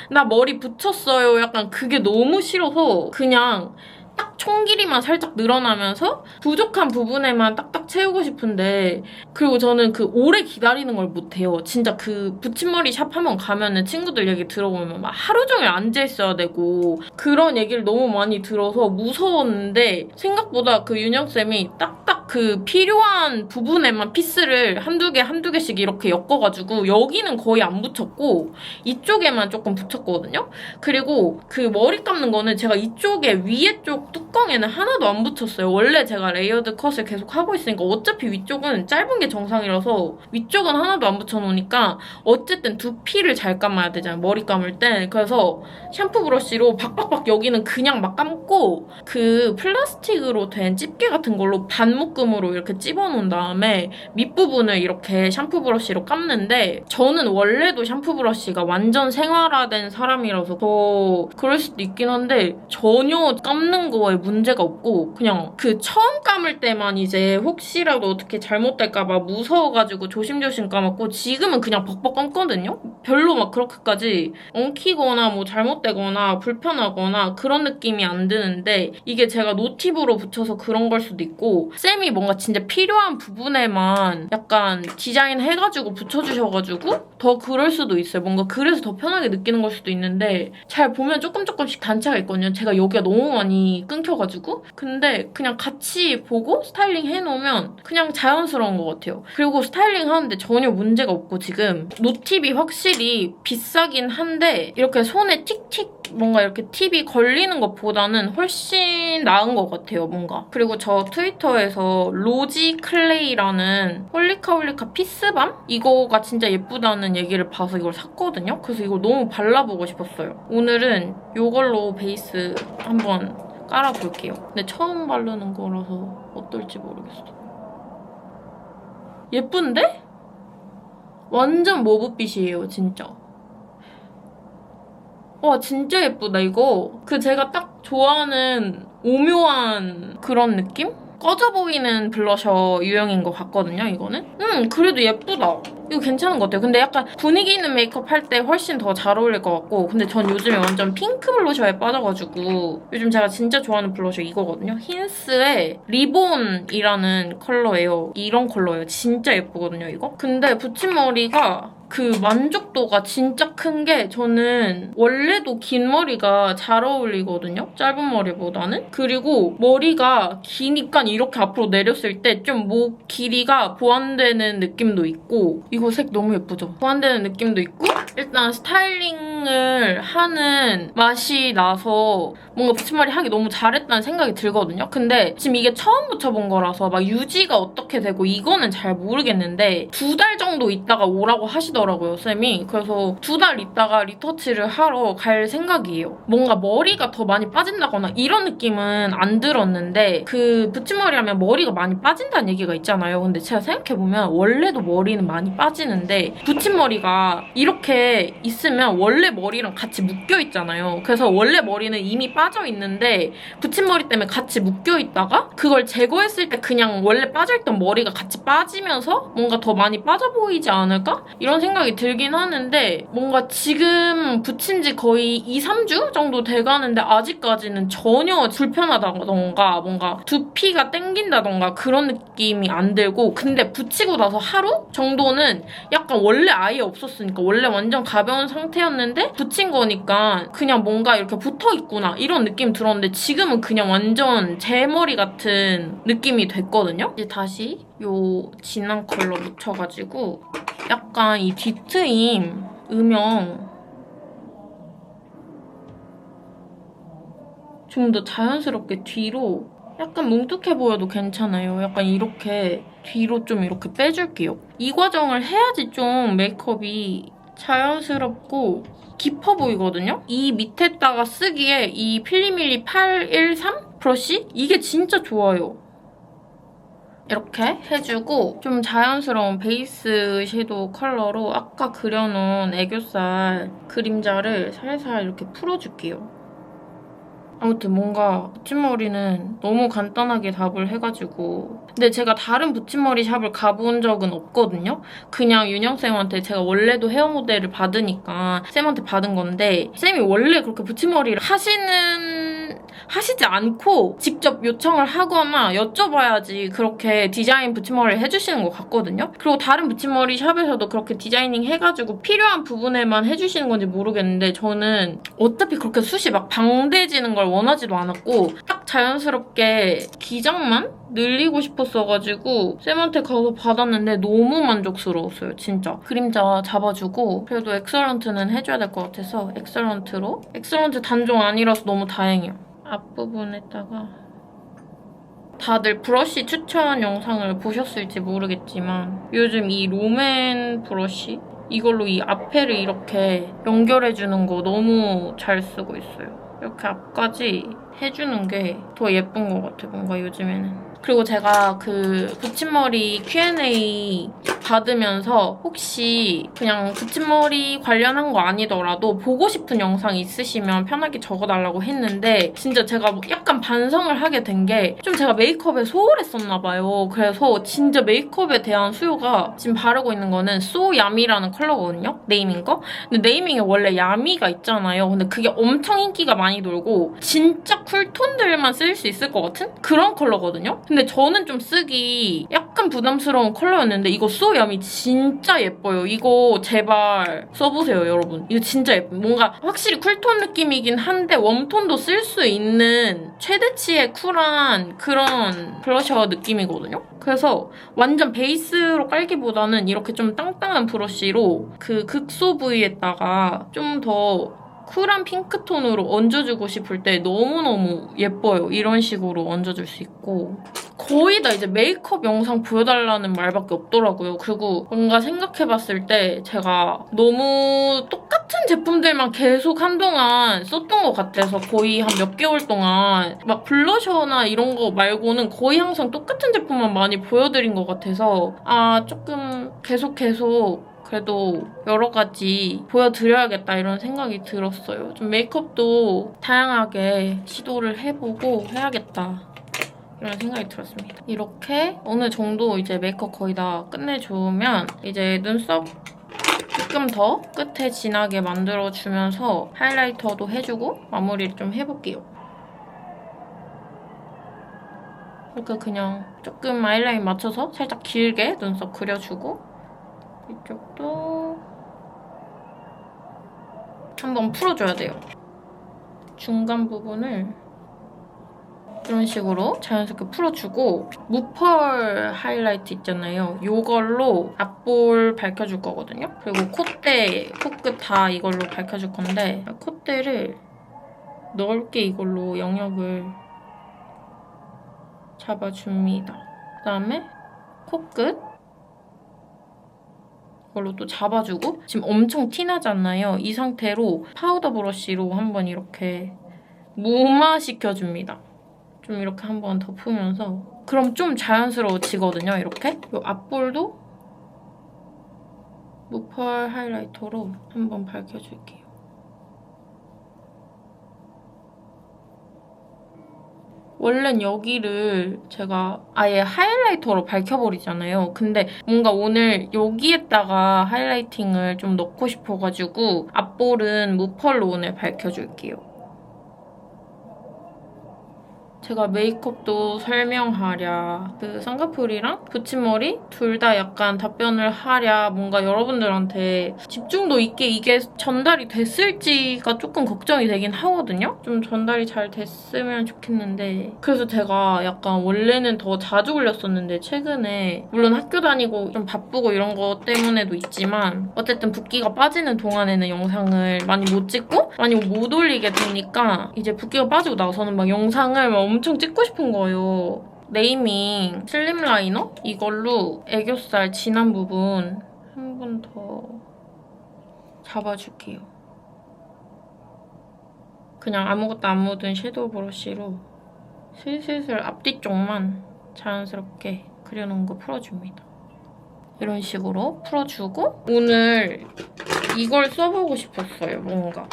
나 머리 붙였어요. 약간 그게 너무 싫어서 그냥 딱 총 길이만 살짝 늘어나면서 부족한 부분에만 딱딱 채우고 싶은데 그리고 저는 그 오래 기다리는 걸 못해요. 진짜 그 붙임머리 샵 한번 가면은 친구들 얘기 들어보면 막 하루 종일 앉아 있어야 되고 그런 얘기를 너무 많이 들어서 무서웠는데 생각보다 그 윤영쌤이 딱딱 그 필요한 부분에만 피스를 한두 개씩 이렇게 엮어가지고 여기는 거의 안 붙였고 이쪽에만 조금 붙였거든요. 그리고 그 머리 감는 거는 제가 이쪽에 위에 쪽 뚜껑에는 하나도 안 붙였어요. 원래 제가 레이어드 컷을 계속 하고 있으니까 어차피 위쪽은 짧은 게 정상이라서 위쪽은 하나도 안 붙여놓으니까 어쨌든 두피를 잘 감아야 되잖아요. 머리 감을 땐. 그래서 샴푸 브러쉬로 박박박 여기는 그냥 막 감고 그 플라스틱으로 된 집게 같은 걸로 반묶음으로 이렇게 찝어놓은 다음에 밑부분을 이렇게 샴푸 브러쉬로 감는데 저는 원래도 샴푸 브러쉬가 완전 생활화된 사람이라서 더 그럴 수도 있긴 한데 전혀 감는 거에 문제가 없고 그냥 그 처음 감을 때만 이제 혹시라도 어떻게 잘못될까봐 무서워가지고 조심조심 감았고 지금은 그냥 벅벅 감거든요? 별로 막 그렇게까지 엉키거나 뭐 잘못되거나 불편하거나 그런 느낌이 안 드는데 이게 제가 노티브로 붙여서 그런 걸 수도 있고 쌤이 뭔가 진짜 필요한 부분에만 약간 디자인 해가지고 붙여주셔가지고 더 그럴 수도 있어요. 뭔가 그래서 더 편하게 느끼는 걸 수도 있는데 잘 보면 조금씩 단차가 있거든요. 제가 여기가 너무 많이 끊겨가지고 근데 그냥 같이 보고 스타일링 해놓으면 그냥 자연스러운 것 같아요. 그리고 스타일링 하는데 전혀 문제가 없고 지금 노팁이 확실히 비싸긴 한데 이렇게 손에 틱틱 뭔가 이렇게 팁이 걸리는 것보다는 훨씬 나은 것 같아요, 뭔가. 그리고 저 트위터에서 로지 클레이라는 홀리카 피스밤? 이거가 진짜 예쁘다는 얘기를 봐서 이걸 샀거든요? 그래서 이걸 너무 발라보고 싶었어요. 오늘은 이걸로 베이스 한번 깔아볼게요. 근데 처음 바르는 거라서 어떨지 모르겠어. 예쁜데? 완전 모브빛이에요, 진짜. 와 진짜 예쁘다 이거. 그 제가 딱 좋아하는 오묘한 그런 느낌? 꺼져 보이는 블러셔 유형인 것 같거든요, 이거는. 그래도 예쁘다. 이거 괜찮은 것 같아요. 근데 약간 분위기 있는 메이크업 할 때 훨씬 더 잘 어울릴 것 같고 근데 전 요즘에 완전 핑크 블러셔에 빠져가지고 요즘 제가 진짜 좋아하는 블러셔 이거거든요. 힌스의 리본이라는 컬러예요. 이런 컬러예요. 진짜 예쁘거든요, 이거. 근데 붙임머리가 그 만족도가 진짜 큰 게 저는 원래도 긴 머리가 잘 어울리거든요? 짧은 머리보다는? 그리고 머리가 기니까 이렇게 앞으로 내렸을 때 좀 목 길이가 보완되는 느낌도 있고 이거 색 너무 예쁘죠? 보완되는 느낌도 있고 일단 스타일링을 하는 맛이 나서 뭔가 붙임머리 하기 너무 잘했다는 생각이 들거든요? 근데 지금 이게 처음 붙여본 거라서 막 유지가 어떻게 되고 이거는 잘 모르겠는데 2달 정도 있다가 오라고 하시더라고요, 쌤이. 그래서 2달 있다가 리터치를 하러 갈 생각이에요. 뭔가 머리가 더 많이 빠진다거나 이런 느낌은 안 들었는데 그 붙임머리 하면 머리가 많이 빠진다는 얘기가 있잖아요. 근데 제가 생각해보면 원래도 머리는 많이 빠지는데 붙임머리가 이렇게 있으면 원래 머리랑 같이 묶여있잖아요. 그래서 원래 머리는 이미 빠져있는데 붙임머리 때문에 같이 묶여있다가 그걸 제거했을 때 그냥 원래 빠져있던 머리가 같이 빠지면서 뭔가 더 많이 빠져 보이지 않을까? 이런 생각이 들긴 하는데 뭔가 지금 붙인 지 거의 2, 3주 정도 돼가는데 아직까지는 전혀 불편하다던가 뭔가 두피가 땡긴다던가 그런 느낌이 안 들고 근데 붙이고 나서 하루 정도는 약간 원래 아예 없었으니까 원래 완전 가벼운 상태였는데 붙인 거니까 그냥 뭔가 이렇게 붙어있구나 이런 느낌 들었는데 지금은 그냥 완전 제 머리 같은 느낌이 됐거든요. 이제 다시 요 진한 컬러 묻혀가지고 약간 이 뒤트임 음영 좀 더 자연스럽게 뒤로 약간 뭉툭해 보여도 괜찮아요. 약간 이렇게 뒤로 좀 이렇게 빼줄게요. 이 과정을 해야지 좀 메이크업이 자연스럽고 깊어 보이거든요? 이 밑에다가 쓰기에 이 필리밀리 813 브러쉬? 이게 진짜 좋아요. 이렇게 해주고 좀 자연스러운 베이스 섀도우 컬러로 아까 그려놓은 애교살 그림자를 살살 이렇게 풀어줄게요. 아무튼 뭔가 붙임머리는 너무 간단하게 답을 해가지고 근데 제가 다른 붙임머리 샵을 가본 적은 없거든요? 그냥 윤영쌤한테 제가 원래도 헤어 모델을 받으니까 쌤한테 받은 건데 쌤이 원래 그렇게 붙임머리를 하시는 하시지 않고 직접 요청을 하거나 여쭤봐야지 그렇게 디자인 붙임머리를 해주시는 것 같거든요. 그리고 다른 붙임머리 샵에서도 그렇게 디자이닝 해가지고 필요한 부분에만 해주시는 건지 모르겠는데 저는 어차피 그렇게 숱이 막 방대지는 걸 원하지도 않았고 딱 자연스럽게 기장만 늘리고 싶었어가지고 쌤한테 가서 받았는데 너무 만족스러웠어요, 진짜. 그림자 잡아주고 그래도 엑설런트는 해줘야 될 것 같아서 엑설런트로. 엑설런트 단종 아니라서 너무 다행이에요. 앞부분에다가 다들 브러쉬 추천 영상을 보셨을지 모르겠지만 요즘 이 롬앤 브러쉬 이걸로 이 앞에를 이렇게 연결해주는 거 너무 잘 쓰고 있어요. 이렇게 앞까지 해주는 게 더 예쁜 것 같아요, 뭔가 요즘에는. 그리고 제가 그 붙임머리 Q&A 받으면서 혹시 그냥 붙임머리 관련한 거 아니더라도 보고 싶은 영상 있으시면 편하게 적어달라고 했는데 진짜 제가 약간 반성을 하게 된 게 좀 제가 메이크업에 소홀했었나 봐요. 그래서 진짜 메이크업에 대한 수요가 지금 바르고 있는 거는 So Yummy라는 컬러거든요, 네이밍 거. 근데 네이밍에 원래 야미가 있잖아요. 근데 그게 엄청 인기가 많이 돌고 진짜 쿨톤들만 쓸 수 있을 것 같은 그런 컬러거든요. 근데 저는 좀 쓰기 약간 부담스러운 컬러였는데 이거 So Yummy 진짜 예뻐요. 이거 제발 써보세요, 여러분. 이거 진짜 예뻐요. 뭔가 확실히 쿨톤 느낌이긴 한데 웜톤도 쓸 수 있는 최대치의 쿨한 그런 블러셔 느낌이거든요. 그래서 완전 베이스로 깔기보다는 이렇게 좀 땅땅한 브러쉬로 그 극소 부위에다가 좀 더 쿨한 핑크톤으로 얹어주고 싶을 때 너무너무 예뻐요. 이런 식으로 얹어줄 수 있고. 거의 다 이제 메이크업 영상 보여달라는 말밖에 없더라고요. 그리고 뭔가 생각해봤을 때 제가 너무 똑같은 제품들만 계속 한동안 썼던 것 같아서 거의 한 몇 개월 동안 막 블러셔나 이런 거 말고는 거의 항상 똑같은 제품만 많이 보여드린 것 같아서 조금 계속 그래도 여러 가지 보여드려야겠다 이런 생각이 들었어요. 좀 메이크업도 다양하게 시도를 해보고 해야겠다 이런 생각이 들었습니다. 이렇게 어느 정도 이제 메이크업 거의 다 끝내주면 이제 눈썹 조금 더 끝에 진하게 만들어주면서 하이라이터도 해주고 마무리를 좀 해볼게요. 이렇게 그냥 조금 아이라인 맞춰서 살짝 길게 눈썹 그려주고 이쪽도 한번 풀어줘야 돼요. 중간 부분을 이런 식으로 자연스럽게 풀어주고 무펄 하이라이트 있잖아요. 이걸로 앞볼 밝혀줄 거거든요. 그리고 콧대, 코끝 다 이걸로 밝혀줄 건데 콧대를 넓게 이걸로 영역을 잡아줍니다. 그다음에 코끝 이걸로 또 잡아주고 지금 엄청 티나지 않나요? 이 상태로 파우더 브러쉬로 한번 이렇게 무마시켜줍니다. 좀 이렇게 한번 덮으면서 그럼 좀 자연스러워지거든요, 이렇게. 이 앞볼도 무펄 하이라이터로 한번 밝혀줄게요. 원래는 여기를 제가 아예 하이라이터로 밝혀버리잖아요. 근데 뭔가 오늘 여기에다가 하이라이팅을 좀 넣고 싶어가지고 앞볼은 무펄로 오늘 밝혀줄게요. 제가 메이크업도 설명하랴 그 쌍꺼풀이랑 붙임머리 둘 다 약간 답변을 하랴 뭔가 여러분들한테 집중도 있게 이게 전달이 됐을지가 조금 걱정이 되긴 하거든요? 좀 전달이 잘 됐으면 좋겠는데 그래서 제가 약간 원래는 더 자주 올렸었는데 최근에 물론 학교 다니고 좀 바쁘고 이런 거 때문에도 있지만 어쨌든 붓기가 빠지는 동안에는 영상을 많이 못 찍고 많이 못 올리게 되니까 이제 붓기가 빠지고 나서는 막 영상을 막 엄청 찍고 싶은 거예요. 네이밍 슬림 라이너? 이걸로 애교살 진한 부분 한 번 더 잡아줄게요. 그냥 아무것도 안 묻은 섀도우 브러쉬로 슬슬슬 앞뒤 쪽만 자연스럽게 그려놓은 거 풀어줍니다. 이런 식으로 풀어주고 오늘 이걸 써보고 싶었어요, 뭔가.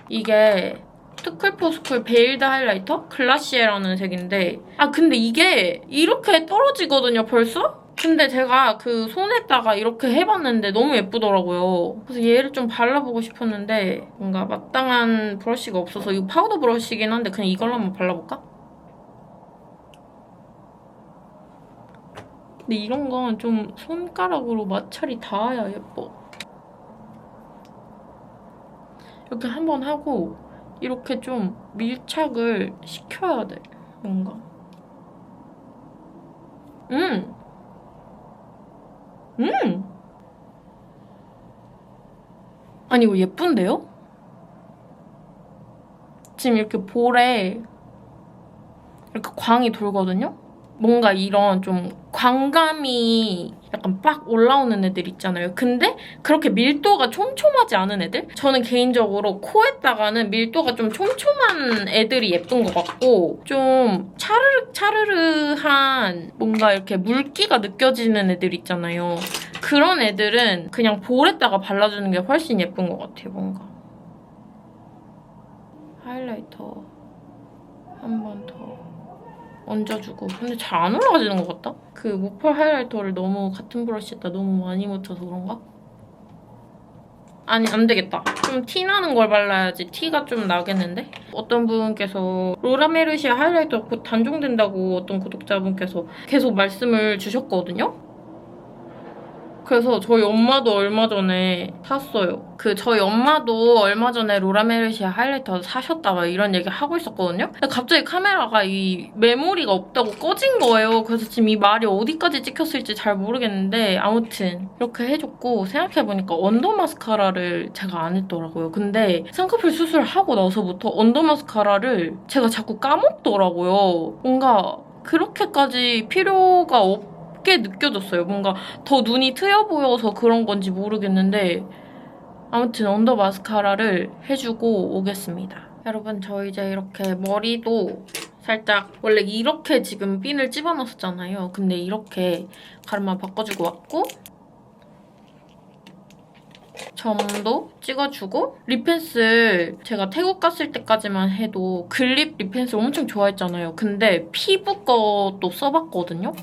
이게 투쿨포스쿨 베일드 하이라이터? 글라시에라는 색인데 근데 이게 이렇게 떨어지거든요, 벌써? 근데 제가 그 손에다가 이렇게 해봤는데 너무 예쁘더라고요. 그래서 얘를 좀 발라보고 싶었는데 뭔가 마땅한 브러쉬가 없어서 이거 파우더 브러쉬긴 한데 그냥 이걸로 한번 발라볼까? 근데 이런 건 좀 손가락으로 마찰이 닿아야 예뻐. 이렇게 한번 하고 이렇게 좀 밀착을 시켜야 돼, 뭔가. 아니, 이거 예쁜데요? 지금 이렇게 볼에 이렇게 광이 돌거든요? 뭔가 이런 좀 광감이 약간 빡 올라오는 애들 있잖아요. 근데 그렇게 밀도가 촘촘하지 않은 애들? 저는 개인적으로 코에다가는 밀도가 좀 촘촘한 애들이 예쁜 것 같고 좀 차르르한 뭔가 이렇게 물기가 느껴지는 애들 있잖아요. 그런 애들은 그냥 볼에다가 발라주는 게 훨씬 예쁜 것 같아요, 뭔가. 하이라이터 한 번 더 얹어주고. 근데 잘 안 올라가지는 것 같다? 그 모펄 하이라이터를 너무 같은 브러쉬에다 너무 많이 묻혀서 그런가? 아니, 안 되겠다. 좀 티 나는 걸 발라야지 티가 좀 나겠는데? 어떤 분께서 로라 메르시아 하이라이터 곧 단종된다고 어떤 구독자분께서 계속 말씀을 주셨거든요? 그래서 저희 엄마도 얼마 전에 샀어요. 저희 엄마도 얼마 전에 로라 메르시아 하이라이터 사셨다 막 이런 얘기 하고 있었거든요. 근데 갑자기 카메라가 이 메모리가 없다고 꺼진 거예요. 그래서 지금 이 말이 어디까지 찍혔을지 잘 모르겠는데 아무튼 이렇게 해줬고 생각해보니까 언더 마스카라를 제가 안 했더라고요. 근데 쌍꺼풀 수술하고 나서부터 언더 마스카라를 제가 자꾸 까먹더라고요. 뭔가 그렇게까지 필요가 없게 느껴졌어요. 뭔가 더 눈이 트여 보여서 그런 건지 모르겠는데 아무튼 언더 마스카라를 해주고 오겠습니다. 여러분, 저 이제 이렇게 머리도 살짝 원래 이렇게 지금 핀을 집어넣었잖아요. 근데 이렇게 가르마 바꿔주고 왔고 점도 찍어주고 립펜슬 제가 태국 갔을 때까지만 해도 글립 립펜슬 엄청 좋아했잖아요. 근데 피부 것도 써봤거든요?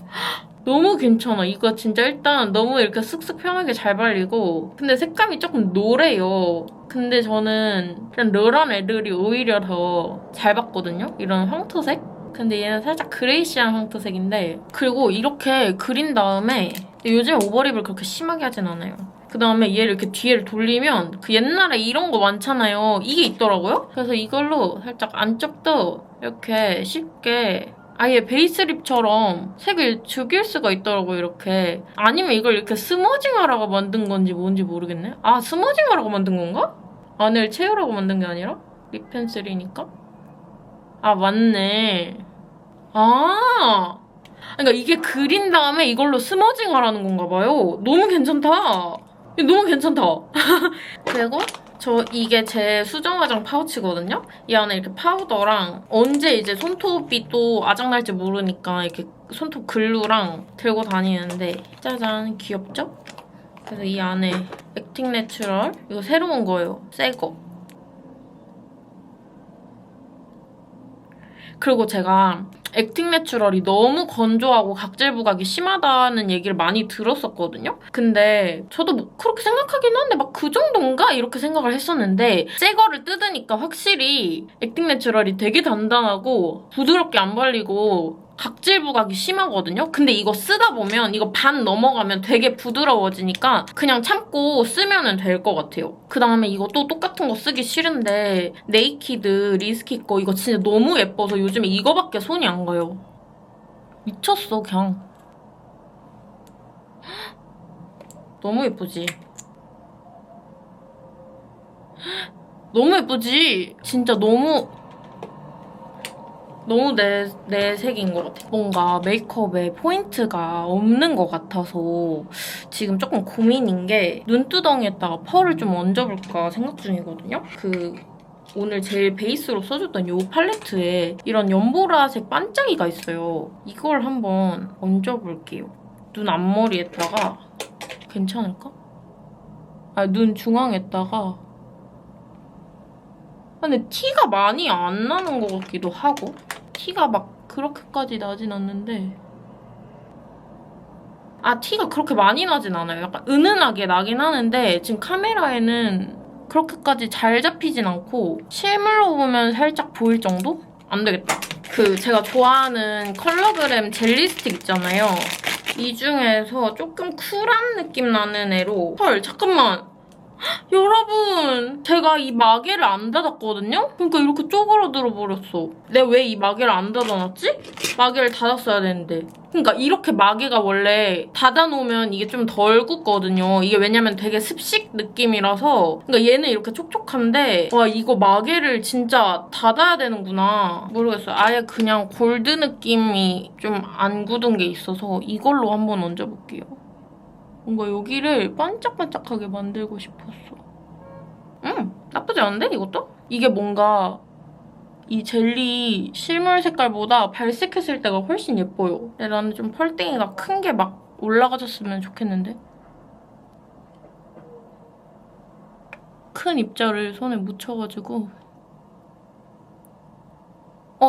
너무 괜찮아. 이거 진짜 일단 너무 이렇게 쓱쓱 편하게 잘 발리고 근데 색감이 조금 노래요. 근데 저는 그냥 르란 애들이 오히려 더 잘 봤거든요? 이런 황토색? 근데 얘는 살짝 그레이시한 황토색인데 그리고 이렇게 그린 다음에 요즘 오버립을 그렇게 심하게 하진 않아요. 그 다음에 얘를 이렇게 뒤를 돌리면 그 옛날에 이런 거 많잖아요. 이게 있더라고요? 그래서 이걸로 살짝 안쪽도 이렇게 쉽게 아예 베이스립처럼 색을 죽일 수가 있더라고요, 이렇게. 아니면 이걸 이렇게 스머징하라고 만든 건지 뭔지 모르겠네. 아, 스머징하라고 만든 건가? 안을 채우라고 만든 게 아니라? 립 펜슬이니까? 아, 맞네. 아, 그러니까 이게 그린 다음에 이걸로 스머징하라는 건가 봐요. 너무 괜찮다. 너무 괜찮다. 그리고 이게 제 수정 화장 파우치거든요? 이 안에 이렇게 파우더랑 언제 이제 손톱이 또 아작날지 모르니까 이렇게 손톱 글루랑 들고 다니는데 짜잔, 귀엽죠? 그래서 이 안에 액팅 내추럴 이거 새로운 거예요. 새 거. 그리고 제가 액팅 내추럴이 너무 건조하고 각질 부각이 심하다는 얘기를 많이 들었었거든요? 근데 저도 뭐 그렇게 생각하긴 한데 막 그 정도인가? 이렇게 생각을 했었는데 새 거를 뜯으니까 확실히 액팅 내추럴이 되게 단단하고 부드럽게 안 발리고 각질 부각이 심하거든요? 근데 이거 쓰다 보면 이거 반 넘어가면 되게 부드러워지니까 그냥 참고 쓰면 될 것 같아요. 그 다음에 이거 또 똑같은 거 쓰기 싫은데 네이키드 리스키 거 이거 진짜 너무 예뻐서 요즘에 이거밖에 손이 안 가요. 미쳤어, 그냥. 너무 예쁘지? 너무 예쁘지? 진짜 너무 내 색인 것 같아. 뭔가 메이크업에 포인트가 없는 것 같아서 지금 조금 고민인 게 눈두덩이에다가 펄을 좀 얹어볼까 생각 중이거든요? 오늘 제일 베이스로 써줬던 이 팔레트에 이런 연보라색 반짝이가 있어요. 이걸 한번 얹어볼게요. 눈 앞머리에다가 괜찮을까? 눈 중앙에다가 근데 티가 많이 안 나는 것 같기도 하고 티가 막 그렇게까지 나진 않는데 아, 티가 그렇게 많이 나진 않아요. 약간 은은하게 나긴 하는데 지금 카메라에는 그렇게까지 잘 잡히진 않고 실물로 보면 살짝 보일 정도? 안 되겠다. 제가 좋아하는 컬러그램 젤리 스틱 있잖아요. 이 중에서 조금 쿨한 느낌 나는 애로 헐, 잠깐만. 여러분, 제가 이 마개를 안 닫았거든요? 그러니까 이렇게 쪼그라들어 버렸어. 내가 왜 이 마개를 안 닫아놨지? 마개를 닫았어야 되는데. 그러니까 이렇게 마개가 원래 닫아놓으면 이게 좀 덜 굳거든요. 이게 왜냐면 되게 습식 느낌이라서. 그러니까 얘는 이렇게 촉촉한데 와, 이거 마개를 진짜 닫아야 되는구나. 모르겠어요. 아예 그냥 골드 느낌이 좀 안 굳은 게 있어서 이걸로 한번 얹어볼게요. 뭔가 여기를 반짝반짝하게 만들고 싶었어. 나쁘지 않은데, 이것도? 이게 뭔가 이 젤리 실물 색깔보다 발색했을 때가 훨씬 예뻐요. 근데 나는 좀 펄땡이가 큰 게 막 올라가졌으면 좋겠는데? 큰 입자를 손에 묻혀가지고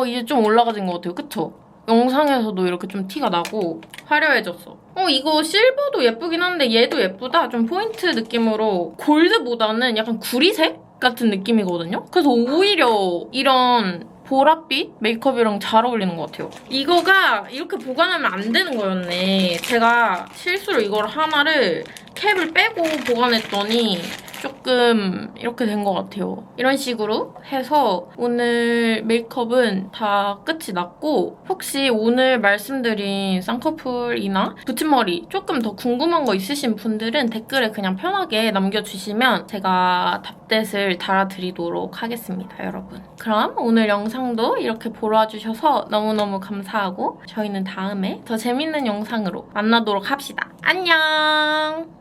이제 좀 올라가진 것 같아요. 그쵸? 영상에서도 이렇게 좀 티가 나고 화려해졌어. 이거 실버도 예쁘긴 한데 얘도 예쁘다. 좀 포인트 느낌으로 골드보다는 약간 구리색 같은 느낌이거든요? 그래서 오히려 이런 보랏빛 메이크업이랑 잘 어울리는 것 같아요. 이거가 이렇게 보관하면 안 되는 거였네. 제가 실수로 이걸 하나를 캡을 빼고 보관했더니 조금 이렇게 된 것 같아요. 이런 식으로 해서 오늘 메이크업은 다 끝이 났고 혹시 오늘 말씀드린 쌍꺼풀이나 붙임머리 조금 더 궁금한 거 있으신 분들은 댓글에 그냥 편하게 남겨주시면 제가 답댓을 달아드리도록 하겠습니다, 여러분. 그럼 오늘 영상도 이렇게 보러 와주셔서 너무너무 감사하고 저희는 다음에 더 재밌는 영상으로 만나도록 합시다. 안녕!